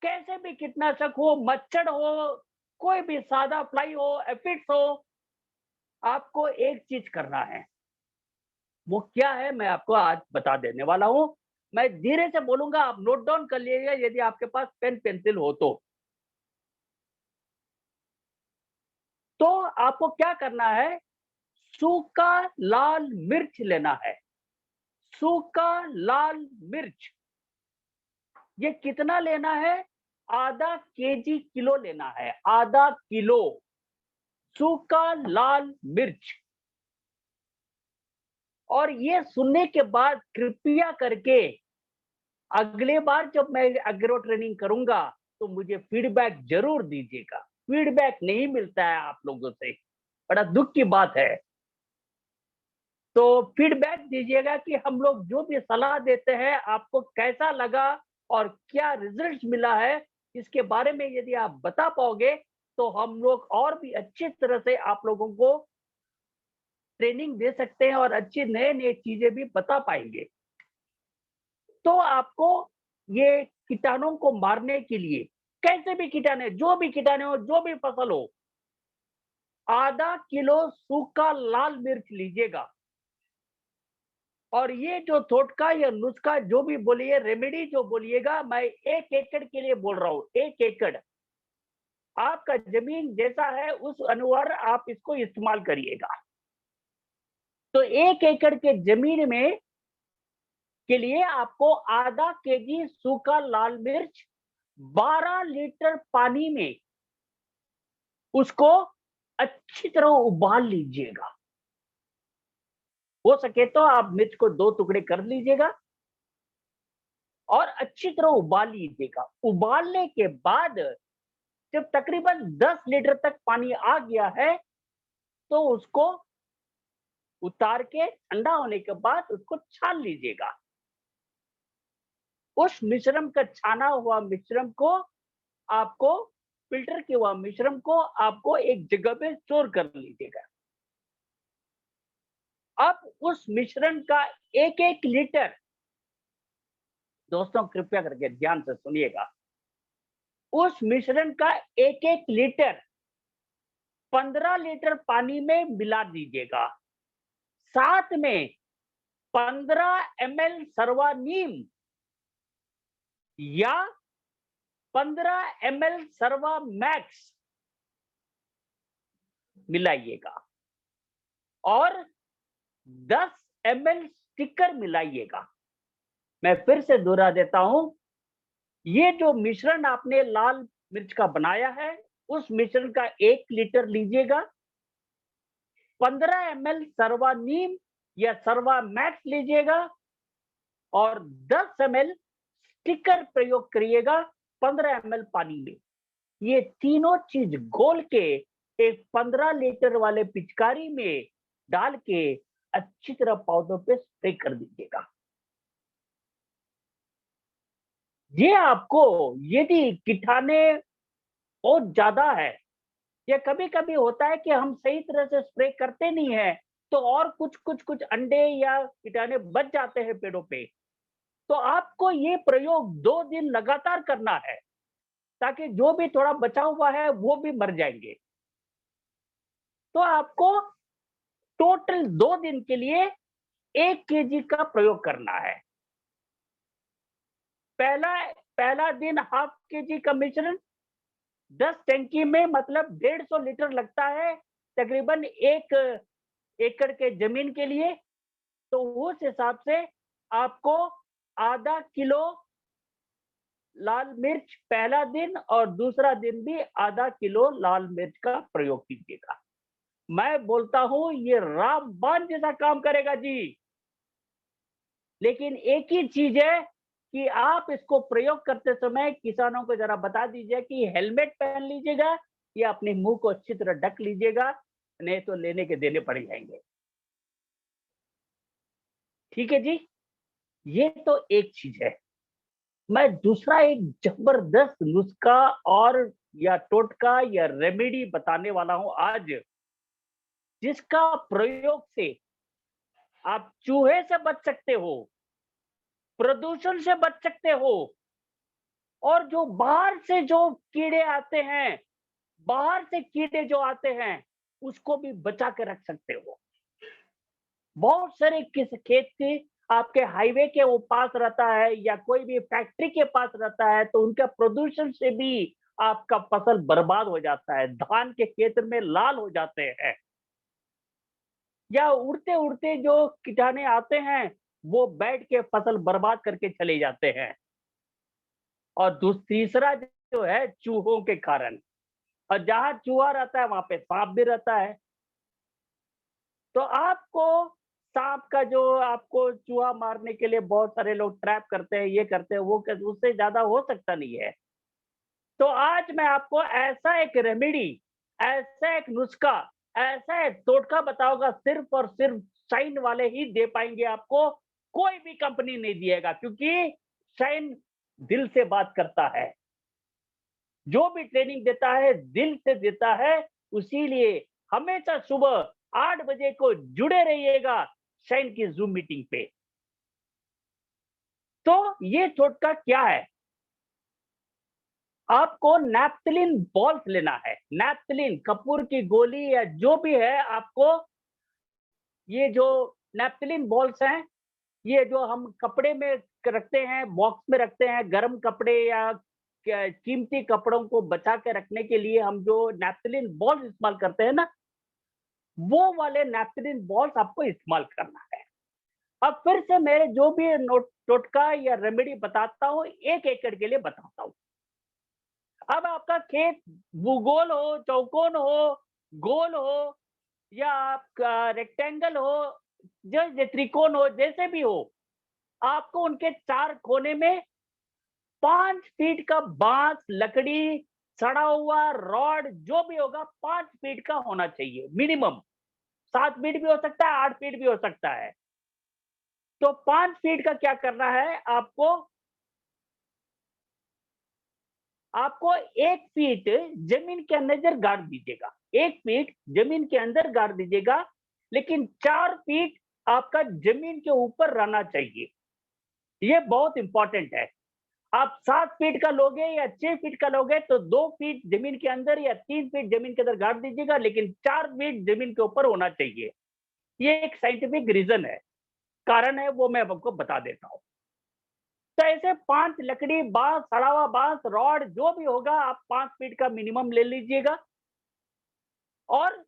कैसे भी कीटनाशक हो, मच्छर हो, कोई भी सादा फ्लाई हो, एफिड्स हो, आपको एक चीज करना है। वो क्या है, मैं आपको आज बता देने वाला हूं। मैं धीरे से बोलूंगा, आप नोट डाउन कर लीजिएगा यदि आपके पास पेन पेंसिल हो तो। तो आपको क्या करना है, सूखा लाल मिर्च लेना है। सूखा लाल मिर्च, ये कितना लेना है? आधा केजी किलो लेना है, आधा किलो सूखा लाल मिर्च। और ये सुनने के बाद कृपया करके अगले बार जब मैं एग्रो ट्रेनिंग करूंगा तो मुझे फीडबैक जरूर दीजिएगा। फीडबैक नहीं मिलता है आप लोगों से, बड़ा दुख की बात है। तो फीडबैक दीजिएगा कि हम लोग जो भी सलाह देते हैं आपको कैसा लगा और क्या रिजल्ट मिला है। इसके बारे में यदि आप बता पाओगे तो हम लोग और भी अच्छी तरह से आप लोगों को ट्रेनिंग दे सकते हैं और अच्छी नए नए चीजें भी बता पाएंगे। तो आपको ये कीटाणुओं को मारने के लिए, कैसे भी कीटाणु, जो भी कीटाणु हो, जो भी फसल हो, आधा किलो सूखा लाल मिर्च लीजिएगा। और ये जो टोटका या नुस्खा जो भी बोलिए, रेमेडी जो बोलिएगा, मैं 1 एकड़ के लिए बोल रहा हूँ। 1 एकड़ आपका जमीन जैसा है उस अनुसार आप इसको इस्तेमाल करिएगा। तो 1 एकड़ के जमीन में के लिए आपको आधा केजी सूखा लाल मिर्च 12 लीटर पानी में उसको अच्छी तरह उबाल लीजिएगा। हो सके तो आप मिर्च को 2 टुकड़े कर लीजिएगा और अच्छी तरह उबाल लीजिएगा। उबालने के बाद जब तकरीबन 10 लीटर तक पानी आ गया है तो उसको उतार के ठंडा होने के बाद उसको छान लीजिएगा। उस मिश्रण का छाना हुआ मिश्रण को आपको फिल्टर किया हुआ मिश्रण को आपको एक जगह पे स्टोर कर लीजिएगा। अब उस मिश्रण का 1 1 लीटर, दोस्तों कृपया करके ध्यान से सुनिएगा, उस मिश्रण का 1 1 लीटर 15 लीटर पानी में मिला दीजिएगा। साथ में 15 ml सर्वानीम या 15 ml सर्वा मैक्स मिलाइएगा और 10 ml स्टिकर मिलाइएगा। मैं फिर से दोहरा देता हूं, ये जो मिश्रण आपने लाल मिर्च का बनाया है उस मिश्रण का 1 लीटर लीजिएगा, 15 ml सर्वानीम या सर्वा मैक्स लीजिएगा और 10 ml स्टिकर प्रयोग करिएगा 15 ml पानी में। ये तीनों चीज घोल के एक 15 लीटर वाले पिचकारी में डाल के अच्छी तरह पौधों पे स्प्रे कर दीजिएगा। ये आपको यदि कीटाणु बहुत ज्यादा है या कभी कभी होता है कि हम सही तरह से स्प्रे करते नहीं है तो और कुछ अंडे या कीटाणु बच जाते हैं पेड़ों पे, तो आपको ये प्रयोग 2 दिन लगातार करना है ताकि जो भी थोड़ा बचा हुआ है वो भी मर जाएंगे। तो आपको टोटल 2 दिन के लिए 1 केजी का प्रयोग करना है। पहला पहला दिन हाफ केजी का मिश्रण 10 टंकी में मतलब 150 लीटर लगता है तकरीबन 1 एकड़ के जमीन के लिए। तो उस हिसाब से आपको आधा किलो लाल मिर्च पहला दिन और दूसरा दिन भी आधा किलो लाल मिर्च का प्रयोग कीजिएगा। मैं बोलता हूं ये रामबाण जैसा काम करेगा जी। लेकिन एक ही चीज है कि आप इसको प्रयोग करते समय किसानों को जरा बता दीजिए कि हेलमेट पहन लीजिएगा या अपने मुंह को अच्छी तरह ढक लीजिएगा, नहीं तो लेने के देने पड़ जाएंगे। ठीक है जी, ये तो एक चीज है। मैं दूसरा एक जबरदस्त नुस्खा और या टोटका या रेमेडी बताने वाला हूं आज, जिसका प्रयोग से आप चूहे से बच सकते हो, प्रदूषण से बच सकते हो और जो बाहर से जो कीड़े आते हैं, बाहर से कीड़े जो आते हैं उसको भी बचा के रख सकते हो। बहुत सारे किस खेत की आपके हाईवे के वो पास रहता है या कोई भी फैक्ट्री के पास रहता है तो उनका प्रदूषण से भी आपका फसल बर्बाद हो जाता है, धान के खेत में लाल हो जाते हैं या उड़ते उड़ते जो कीटाणु आते हैं वो बैठ के फसल बर्बाद करके चले जाते हैं। और तीसरा जो है चूहों के कारण, और जहां चूहा रहता है वहां पे सांप भी रहता है। तो आपको सांप का जो आपको चूहा मारने के लिए बहुत सारे लोग ट्रैप करते हैं, ये करते हैं, वो करते, उससे ज्यादा हो सकता नहीं है। तो आज मैं आपको ऐसा एक रेमेडी, ऐसा एक नुस्खा, ऐसा एक टोटका बताऊंगा, सिर्फ और सिर्फ शाइन वाले ही दे पाएंगे आपको, कोई भी कंपनी नहीं दिएगा, क्योंकि शाइन दिल से बात करता है। जो भी ट्रेनिंग देता है दिल से देता है। इसीलिए हमेशा सुबह 8 बजे को जुड़े रहिएगा शाइन की जूम मीटिंग पे। तो ये टोटका क्या है? आपको नैप्थलिन बॉल्स लेना है। नैप्थलिन, कपूर की गोली या जो भी है, आपको ये जो नैप्थलिन बॉल्स हैं, ये जो हम कपड़े में रखते हैं, बॉक्स में रखते हैं, गर्म कपड़े या कीमती कपड़ों को बचा के रखने के लिए हम जो नैप्थलिन बॉल्स इस्तेमाल करते हैं ना, वो वाले नैप्थलिन बॉल्स आपको इस्तेमाल करना है। अब फिर से मेरे जो भी टोटका या रेमेडी बताता हूँ, 1 एकड़ के लिए बताता हूँ। अब आपका खेत भूगोल हो, चौकोन हो, गोल हो या आपका रेक्टेंगल हो, जो त्रिकोण हो, जैसे भी हो, आपको उनके 4 कोने में 5 फीट का बांस, लकड़ी, सड़ा हुआ रॉड, जो भी होगा 5 फीट का होना चाहिए मिनिमम। 7 फीट भी हो सकता है, 8 फीट भी हो सकता है। तो 5 फीट का क्या करना है आपको? आपको 1 फीट जमीन के अंदर गाड़ दीजिएगा। 1 फीट जमीन के अंदर गाड़ दीजिएगा, लेकिन 4 फीट आपका जमीन के ऊपर रहना चाहिए। ये बहुत इंपॉर्टेंट है। आप 7 फीट का लोगे या 6 फीट का लोगे तो 2 फीट जमीन के अंदर या 3 फीट जमीन के अंदर गाड़ दीजिएगा, लेकिन 4 फीट जमीन के ऊपर होना चाहिए। ये एक साइंटिफिक रीजन है, कारण है, वो मैं आपको बता देता हूँ। तो ऐसे 5 लकड़ी, बांस, सड़ा हुआ बांस, रॉड, जो भी होगा आप 5 फीट का मिनिमम ले लीजिएगा और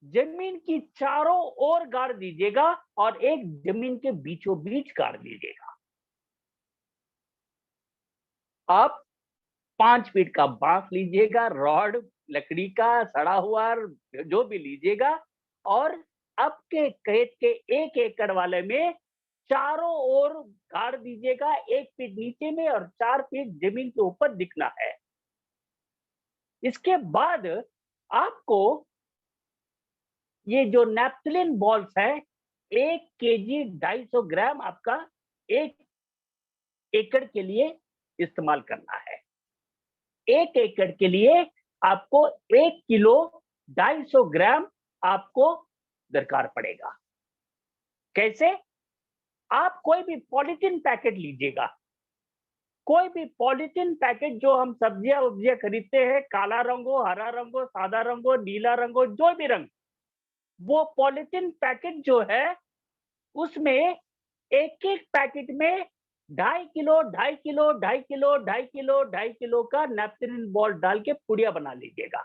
जमीन की चारों ओर गाड़ दीजिएगा और एक जमीन के बीचों बीच गाड़ दीजिएगा। आप 5 फीट का बांस लीजिएगा, रॉड, लकड़ी का सड़ा हुआ जो भी लीजिएगा, और आपके खेत के 1 एकड़ वाले में चारों ओर गाड़ दीजिएगा, 1 फीट नीचे में और 4 फीट जमीन के ऊपर दिखना है। इसके बाद आपको ये जो नैप्थलिन बॉल्स है, 1 केजी 250 ग्राम आपका 1 एकड़ के लिए इस्तेमाल करना है। 1 एकड़ के लिए आपको 1 किलो 250 ग्राम आपको दरकार पड़ेगा। कैसे? आप कोई भी पॉलीथीन पैकेट लीजिएगा, कोई भी पॉलीथीन पैकेट, जो हम सब्जियां वब्जियां खरीदते हैं, काला रंग हो, हरा रंग हो, सादा रंग हो, नीला रंग हो, जो भी रंग, वो पॉलीथीन पैकेट जो है, उसमें एक एक पैकेट में 2.5 kilo 2.5 kilo 2.5 kilo 2.5 kilo 2.5 kilo का नैप्थलिन बॉल डाल के पुड़िया बना लीजिएगा।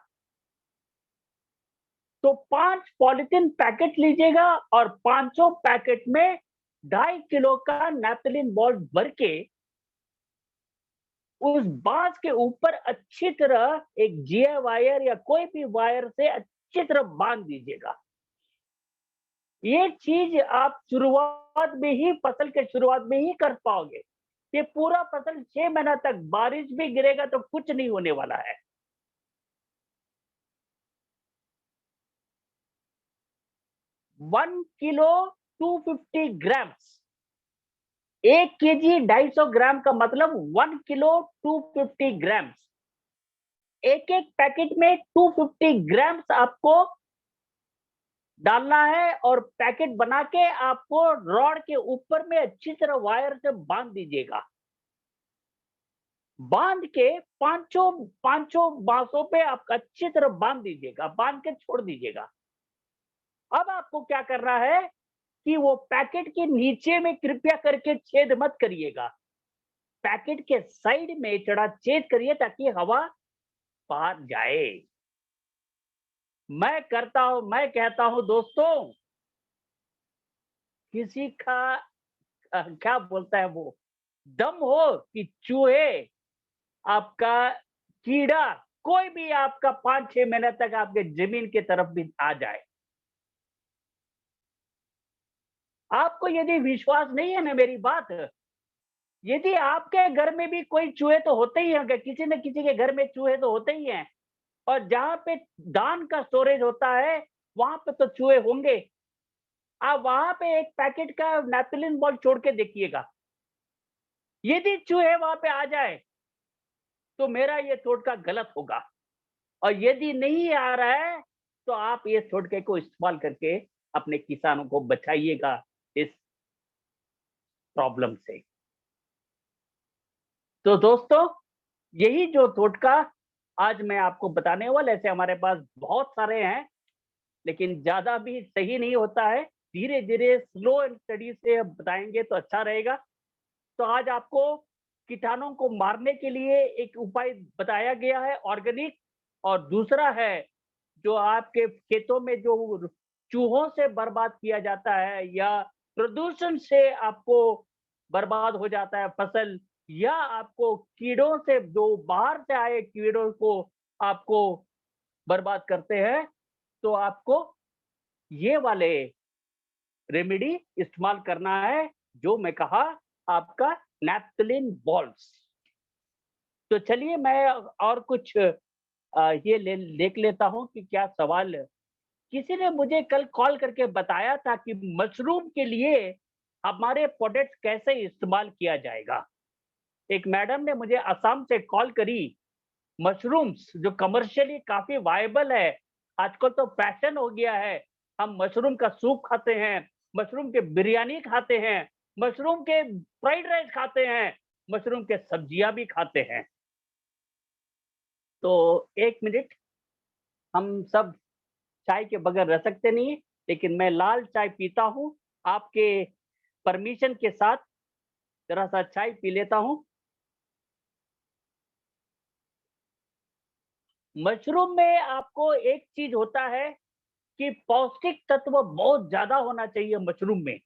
तो 5 पॉलीथीन पैकेट लीजिएगा और पांचों पैकेट में 2.5 किलो का नैप्थलिन बॉल भर के उस बांस के ऊपर अच्छी तरह एक जीआ वायर या कोई भी वायर से अच्छी तरह बांध दीजिएगा। ये चीज आप शुरुआत में ही, फसल के शुरुआत में ही कर पाओगे। ये पूरा फसल 6 महीना तक बारिश भी गिरेगा तो कुछ नहीं होने वाला है। 1 किलो 250 ग्राम्स, 1 केजी 250 ग्राम का मतलब 1 किलो 250 ग्राम्स। एक एक पैकेट में 250 ग्राम्स आपको डालना है और पैकेट बना के आपको रॉड के ऊपर में अच्छी तरह वायर से बांध दीजिएगा। बांध के पांचों पांचों बांसों पे आप अच्छी तरह बांध दीजिएगा, बांध के छोड़ दीजिएगा। अब आपको क्या करना है कि वो पैकेट के नीचे में कृपया करके छेद मत करिएगा, पैकेट के साइड में थोड़ा छेद करिए ताकि हवा बाहर जाए। मैं कहता हूं दोस्तों, किसी का क्या बोलता है वो, दम हो कि चूहे, आपका कीड़ा, कोई भी आपका 5-6 महीने तक आपके जमीन की तरफ भी आ जाए, आपको यदि विश्वास नहीं है ना मेरी बात, यदि आपके घर में भी कोई चूहे तो होते ही होंगे, किसी न किसी के घर में चूहे तो होते ही हैं, और जहाँ पे दान का स्टोरेज होता है, वहाँ पे तो चूहे होंगे। आप वहाँ पे एक पैकेट का नेपथलीन बॉल छोड़ के देखिएगा। यदि चूहे वहाँ पे आ जाए, तो मेरा ये टोटका गलत होगा, और यदि नहीं आ रहा है, तो आप ये टोटके को इस्तेमाल करके अपने किसानों को बचाइएगा इस प्रॉब्लम से। तो दोस्तों, यही जो टोटका आज मैं आपको बताने वाला, ऐसे हमारे पास बहुत सारे हैं, लेकिन ज़्यादा भी सही नहीं होता है। धीरे-धीरे स्लो एंड स्टडी से बताएँगे तो अच्छा रहेगा। तो आज आपको कीटाणुओं को मारने के लिए एक उपाय बताया गया है ऑर्गेनिक, और दूसरा है जो आपके खेतों में जो चूहों से बर्बाद किया जाता है, या प्रदूषण से आपको बर्बाद हो जाता है फसल, या आपको कीड़ों से, जो बाहर से आए कीड़ों को आपको बर्बाद करते हैं, तो आपको ये वाले रेमेडी इस्तेमाल करना है, जो मैं कहा, आपका नैप्थलीन बॉल्स। तो चलिए मैं और कुछ ये देख लेता हूँ कि क्या सवाल। किसी ने मुझे कल कॉल करके बताया था कि मशरूम के लिए हमारे प्रोडक्ट्स कैसे इस्तेमाल किया जाएगा। एक मैडम ने मुझे असम से कॉल करी। मशरूम्स जो कमर्शियली काफी वायबल है, आजकल तो फैशन हो गया है। हम मशरूम का सूप खाते हैं, मशरूम के बिरयानी खाते हैं, मशरूम के फ्राइड राइस खाते हैं, मशरूम के सब्जियां भी खाते हैं। तो एक मिनट, हम सब चाय के बगैर रह सकते नहीं, लेकिन मैं लाल चाय पीता हूँ। आपके परमिशन के साथ जरा सा चाय पी लेता हूँ। मशरूम में आपको एक चीज होता है कि पौष्टिक तत्व बहुत ज्यादा होना चाहिए मशरूम में।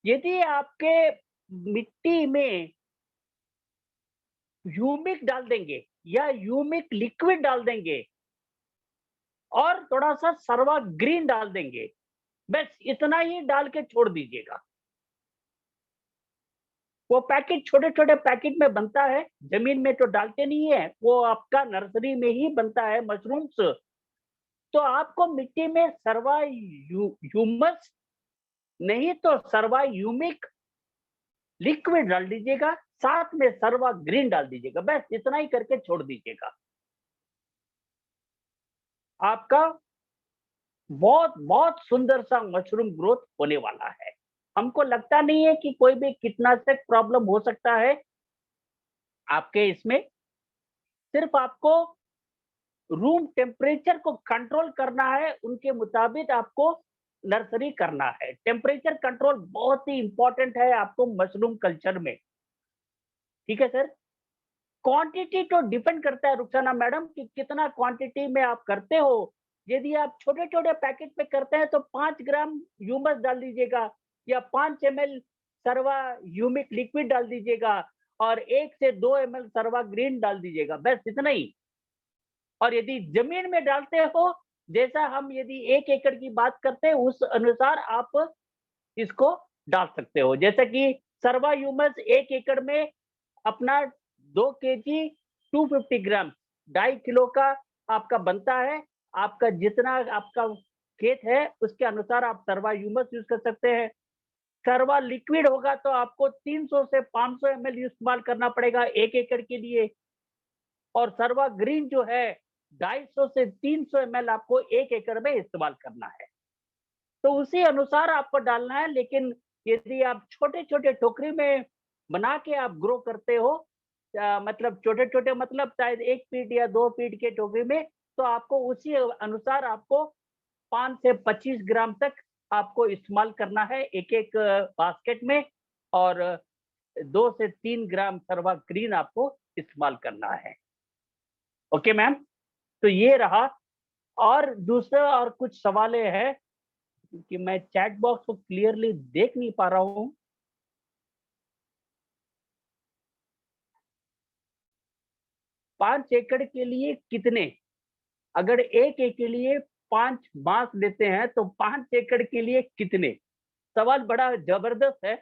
यदि आपके मिट्टी में ह्यूमिक डाल देंगे, या ह्यूमिक लिक्विड डाल देंगे, और थोड़ा सा सर्वा ग्रीन डाल देंगे, बस इतना ही डाल के छोड़ दीजिएगा। वो पैकेट छोटे छोटे पैकेट में बनता है, जमीन में तो डालते नहीं है, वो आपका नर्सरी में ही बनता है मशरूम्स। तो आपको मिट्टी में सर्वा ह्यूमस नहीं तो सर्वा ह्यूमिक लिक्विड डाल दीजिएगा, साथ में सर्वा ग्रीन डाल दीजिएगा, बस इतना ही करके छोड़ दीजिएगा। आपका बहुत बहुत सुंदर सा मशरूम ग्रोथ होने वाला है। हमको लगता नहीं है कि कोई भी कीटनाशक प्रॉब्लम हो सकता है आपके इसमें। सिर्फ आपको रूम टेम्परेचर को कंट्रोल करना है, उनके मुताबिक आपको नर्सरी करना है। टेम्परेचर कंट्रोल बहुत ही इंपॉर्टेंट है आपको मशरूम कल्चर में। ठीक है सर। क्वांटिटी तो डिपेंड करता है रुखसाना मैडम कि कितना क्वांटिटी में आप करते हो। यदि आप छोटे छोटे पैकेट में करते हैं तो 5 ग्राम ह्यूमस डाल दीजिएगा, या 5 ml सर्वा ह्यूमिक लिक्विड डाल दीजिएगा, और 1 से 2 ml सर्वा ग्रीन डाल दीजिएगा, बस इतना ही। और यदि जमीन में डालते हो, जैसा हम यदि 1 एकड़ की बात करते हैं, उस अनुसार आप इसको डाल सकते हो। जैसे कि सर्वा ह्यूमस 1 एकड़ में अपना 2 kg 250 ग्राम, 2.5 किलो का आपका बनता है। आपका जितना आपका खेत है उसके अनुसार आप सर्वा ह्यूमस यूज कर सकते हैं। सर्वा लिक्विड होगा तो आपको 300 से 500 ml इस्तेमाल करना पड़ेगा 1 एकड़ के लिए। और सर्वा ग्रीन जो है 250 से 300 ml आपको 1 एकड़ में इस्तेमाल करना है। तो उसी अनुसार आपको डालना है। लेकिन यदि आप छोटे छोटे टोकरी में बना के आप ग्रो करते हो, मतलब छोटे छोटे मतलब शायद 1 फीट या 2 फीट के टोकरी में, तो आपको उसी अनुसार आपको 5 से 25 ग्राम तक आपको इस्तेमाल करना है एक एक बास्केट में, और 2 से 3 ग्राम सर्वा ग्रीन आपको इस्तेमाल करना है। Okay ma'am. तो ये रहा। और दूसरा और कुछ सवाल है कि मैं चैट बॉक्स को क्लियरली देख नहीं पा रहा हूँ। 5 एकड़ के लिए कितने? अगर 1 एकड़ के लिए 5 बांस लेते हैं तो 5 एकड़ के लिए कितने? सवाल बड़ा जबरदस्त है।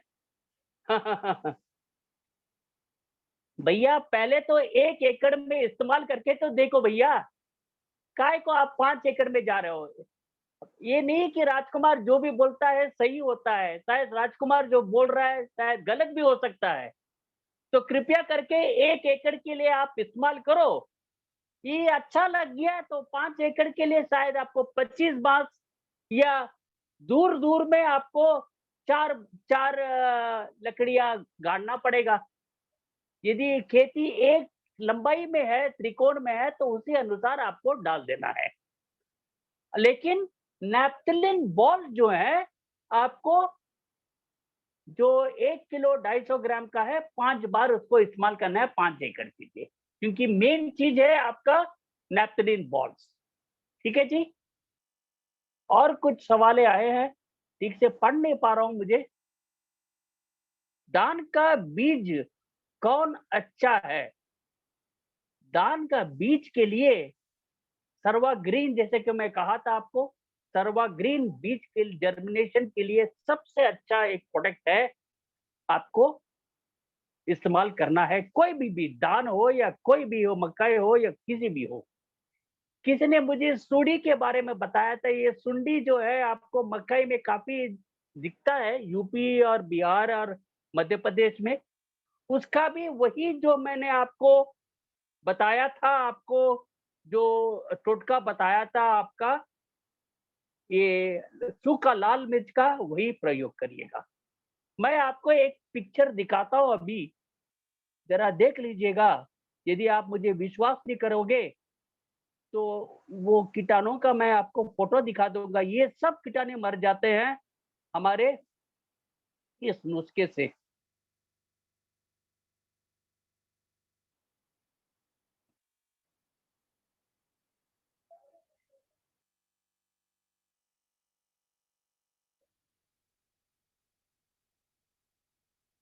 भैया पहले तो 1 एकड़ में इस्तेमाल करके तो देखो भैया, काहे को आप 5 एकड़ में जा रहे हो? ये नहीं कि राजकुमार जो भी बोलता है सही होता है, शायद राजकुमार जो बोल रहा है शायद गलत भी हो सकता है। तो कृपया करके 1 एकड़ के लिए आप इस्तेमाल करो। ये अच्छा लग गया तो 5 एकड़ के लिए शायद आपको 25 बाँस या दूर-दूर में आपको 4 4 लकड़ियाँ गाड़ना पड़ेगा। यदि खेती एक लंबाई में है, त्रिकोण में है तो उसी अनुसार आपको डाल देना है। लेकिन नैप्थेलिन बॉल जो है, आपको जो 1 किलो 250 ग्राम का है, 5 बार उसको इस्तेमाल करना है 5 एकड़ के लिए। क्योंकि मेन चीज़ है आपका नैप्थेलिन बॉल्स। ठीक है जी? और कुछ सवालें आए हैं, ठीक से पढ़ नहीं पा रहा हूँ मुझे। धान का बीज कौन अच्छा है? धान का बीज के लिए सर्वा ग्रीन, जैसे कि मैं कहा था आपको, सर्वा ग्रीन बीज के जर्मिनेशन के लिए सबसे अच्छा एक प्रोडक्ट है, आपको इस्तेमाल करना है। कोई भी बीज, धान हो या कोई भी हो, मकई हो या किसी भी हो। किसी ने मुझे सुंडी के बारे में बताया था, ये सुंडी जो है आपको मकई में काफ़ी दिखता है, यूपी और बिहार और मध्य प्रदेश में। उसका भी वही जो मैंने आपको बताया था, आपको जो टोटका बताया था आपका, ये सूखा लाल मिर्च का वही प्रयोग करिएगा। मैं आपको एक पिक्चर दिखाता हूँ अभी, ज़रा देख लीजिएगा। यदि आप मुझे विश्वास नहीं करोगे, तो वो कीटाणुओं का मैं आपको फ़ोटो दिखा दूँगा। ये सब कीटाणु मर जाते हैं हमारे इस नुस्खे से।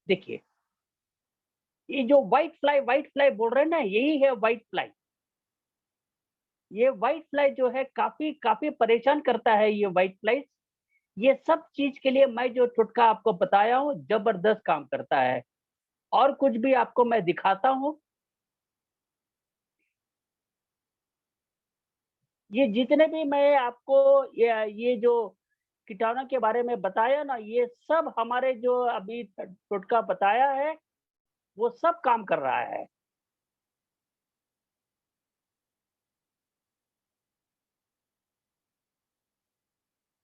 देखिए, ये जो व्हाइट फ्लाई बोल रहे हैं ना, यही है व्हाइट फ्लाई। ये व्हाइट फ्लाई जो है काफ़ी काफ़ी परेशान करता है ये व्हाइट फ्लाई। ये सब चीज़ के लिए मैं जो टोटका आपको बताया हूँ, ज़बरदस्त काम करता है। और कुछ भी आपको मैं दिखाता हूँ। ये जितने भी मैं आपको ये जो कीटाणु के बारे में बताया ना, ये सब हमारे जो अभी टोटका बताया है, वो सब काम कर रहा है।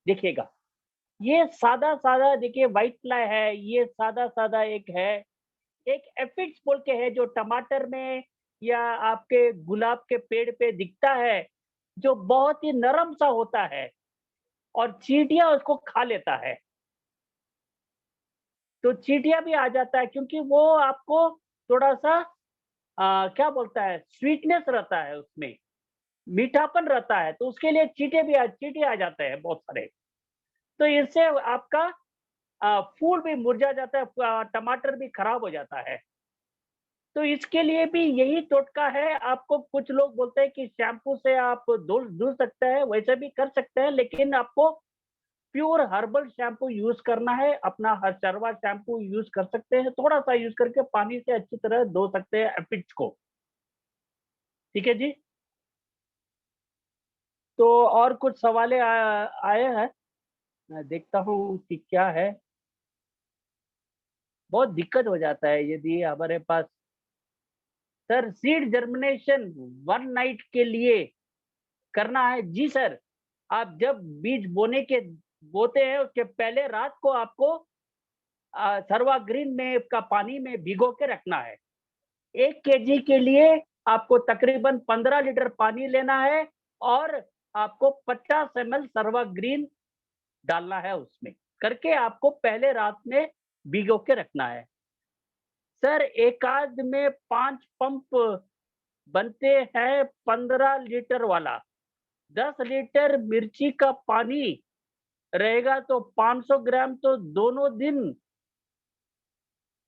देखिएगा, ये सादा-सादा देखिए व्हाइट फ्लाई है, ये सादा-सादा एक है। एक एफिड्स बोल के है जो टमाटर में या आपके गुलाब के पेड़ पे दिखता है, जो बहुत ही नरम सा होता है और चींटियाँ उसको खा लेता है। तो चींटियाँ भी आ जाता है क्योंकि वो आपको थोड़ा-सा क्या बोलता है, स्वीटनेस रहता है उसमें, मीठापन रहता है, तो उसके लिए चींटे आ जाते हैं बहुत सारे। तो इससे आपका फूल भी मुरझा जाता है, टमाटर भी खराब हो जाता है। तो इसके लिए भी यही टोटका है। आपको कुछ लोग बोलते हैं कि शैम्पू से आप धुल धुल सकते हैं, वैसे भी कर सकते हैं, लेकिन आपको प्योर हर्बल शैम्पू यूज़ करना है। अपना हरचरवा शैम्पू यूज़ कर सकते हैं, थोड़ा-सा यूज़ करके पानी से अच्छी तरह धो सकते हैं एपिड्स को। ठीक है जी? तो और कुछ सवालें आए हैं, मैं देखता हूँ कि क्या है। बहुत दिक्कत हो जाता है यदि हमारे पास सर सीड जर्मिनेशन 1 नाइट के लिए करना है। जी सर, आप जब बीज बोते हैं उसके पहले रात को आपको सर्वा ग्रीन में का पानी में भिगो के रखना है। 1 केजी के लिए आपको तकरीबन 15 लीटर पानी लेना है और आपको 50 एमएल सर्वा ग्रीन डालना है उसमें। करके आपको पहले रात में भिगो के रखना है। सर एकाध में 5 पंप बनते हैं 15 लीटर वाला। 10 लीटर मिर्ची का पानी रहेगा तो 500 ग्राम तो दोनों दिन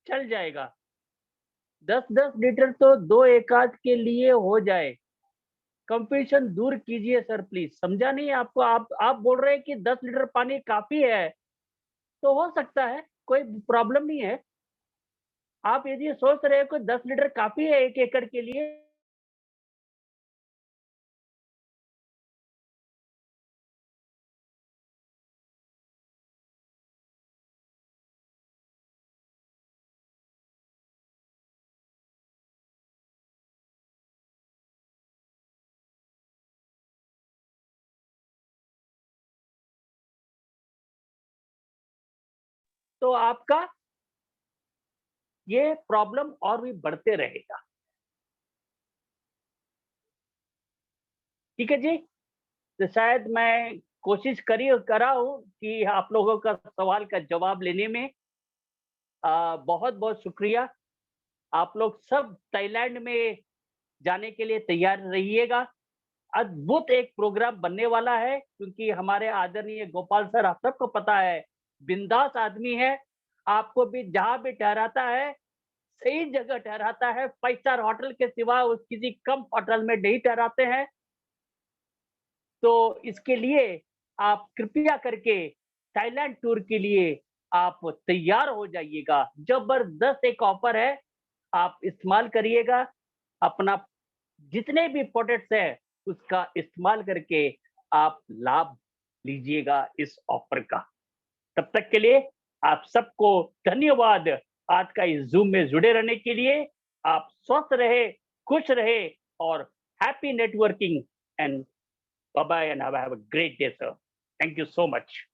चल जाएगा। 10-10 लीटर तो 2 एकाध के लिए हो जाए। कंफ्यूजन दूर कीजिए सर प्लीज़। समझा नहीं आपको? आप बोल रहे हैं कि 10 लीटर पानी काफ़ी है। तो हो सकता है, कोई प्रॉब्लम नहीं है। आप यदि सोच रहे हो कि 10 लीटर काफ़ी है 1 एकड़ के लिए, तो आपका ये प्रॉब्लम और भी बढ़ते रहेगा। ठीक है जी? तो शायद मैं कोशिश करा हूँ कि आप लोगों का सवाल का जवाब लेने में। बहुत-बहुत शुक्रिया। आप लोग सब थाईलैंड में जाने के लिए तैयार रहिएगा। अद्भुत एक प्रोग्राम बनने वाला है, क्योंकि हमारे आदरणीय गोपाल सर, आप सबको पता है, बिंदास आदमी है। आपको भी जहाँ भी ठहराता है, सही जगह ठहराता है। 5 स्टार होटल के सिवा उस किसी कम होटल में नहीं ठहराते हैं। तो इसके लिए आप कृपया करके थाईलैंड टूर के लिए आप तैयार हो जाइएगा। जबरदस्त एक ऑफर है, आप इस्तेमाल करिएगा। अपना जितने भी प्रोडक्ट्स है, उसका इस्तेमाल करके आप लाभ लीजिएगा इस ऑफर का। तब तक के लिए आप सबको धन्यवाद। आज का इस ज़ूम में जुड़े रहने के लिए। आप स्वस्थ रहे, खुश रहे और happy networking and bye bye and have a great day sir. Thank you so much.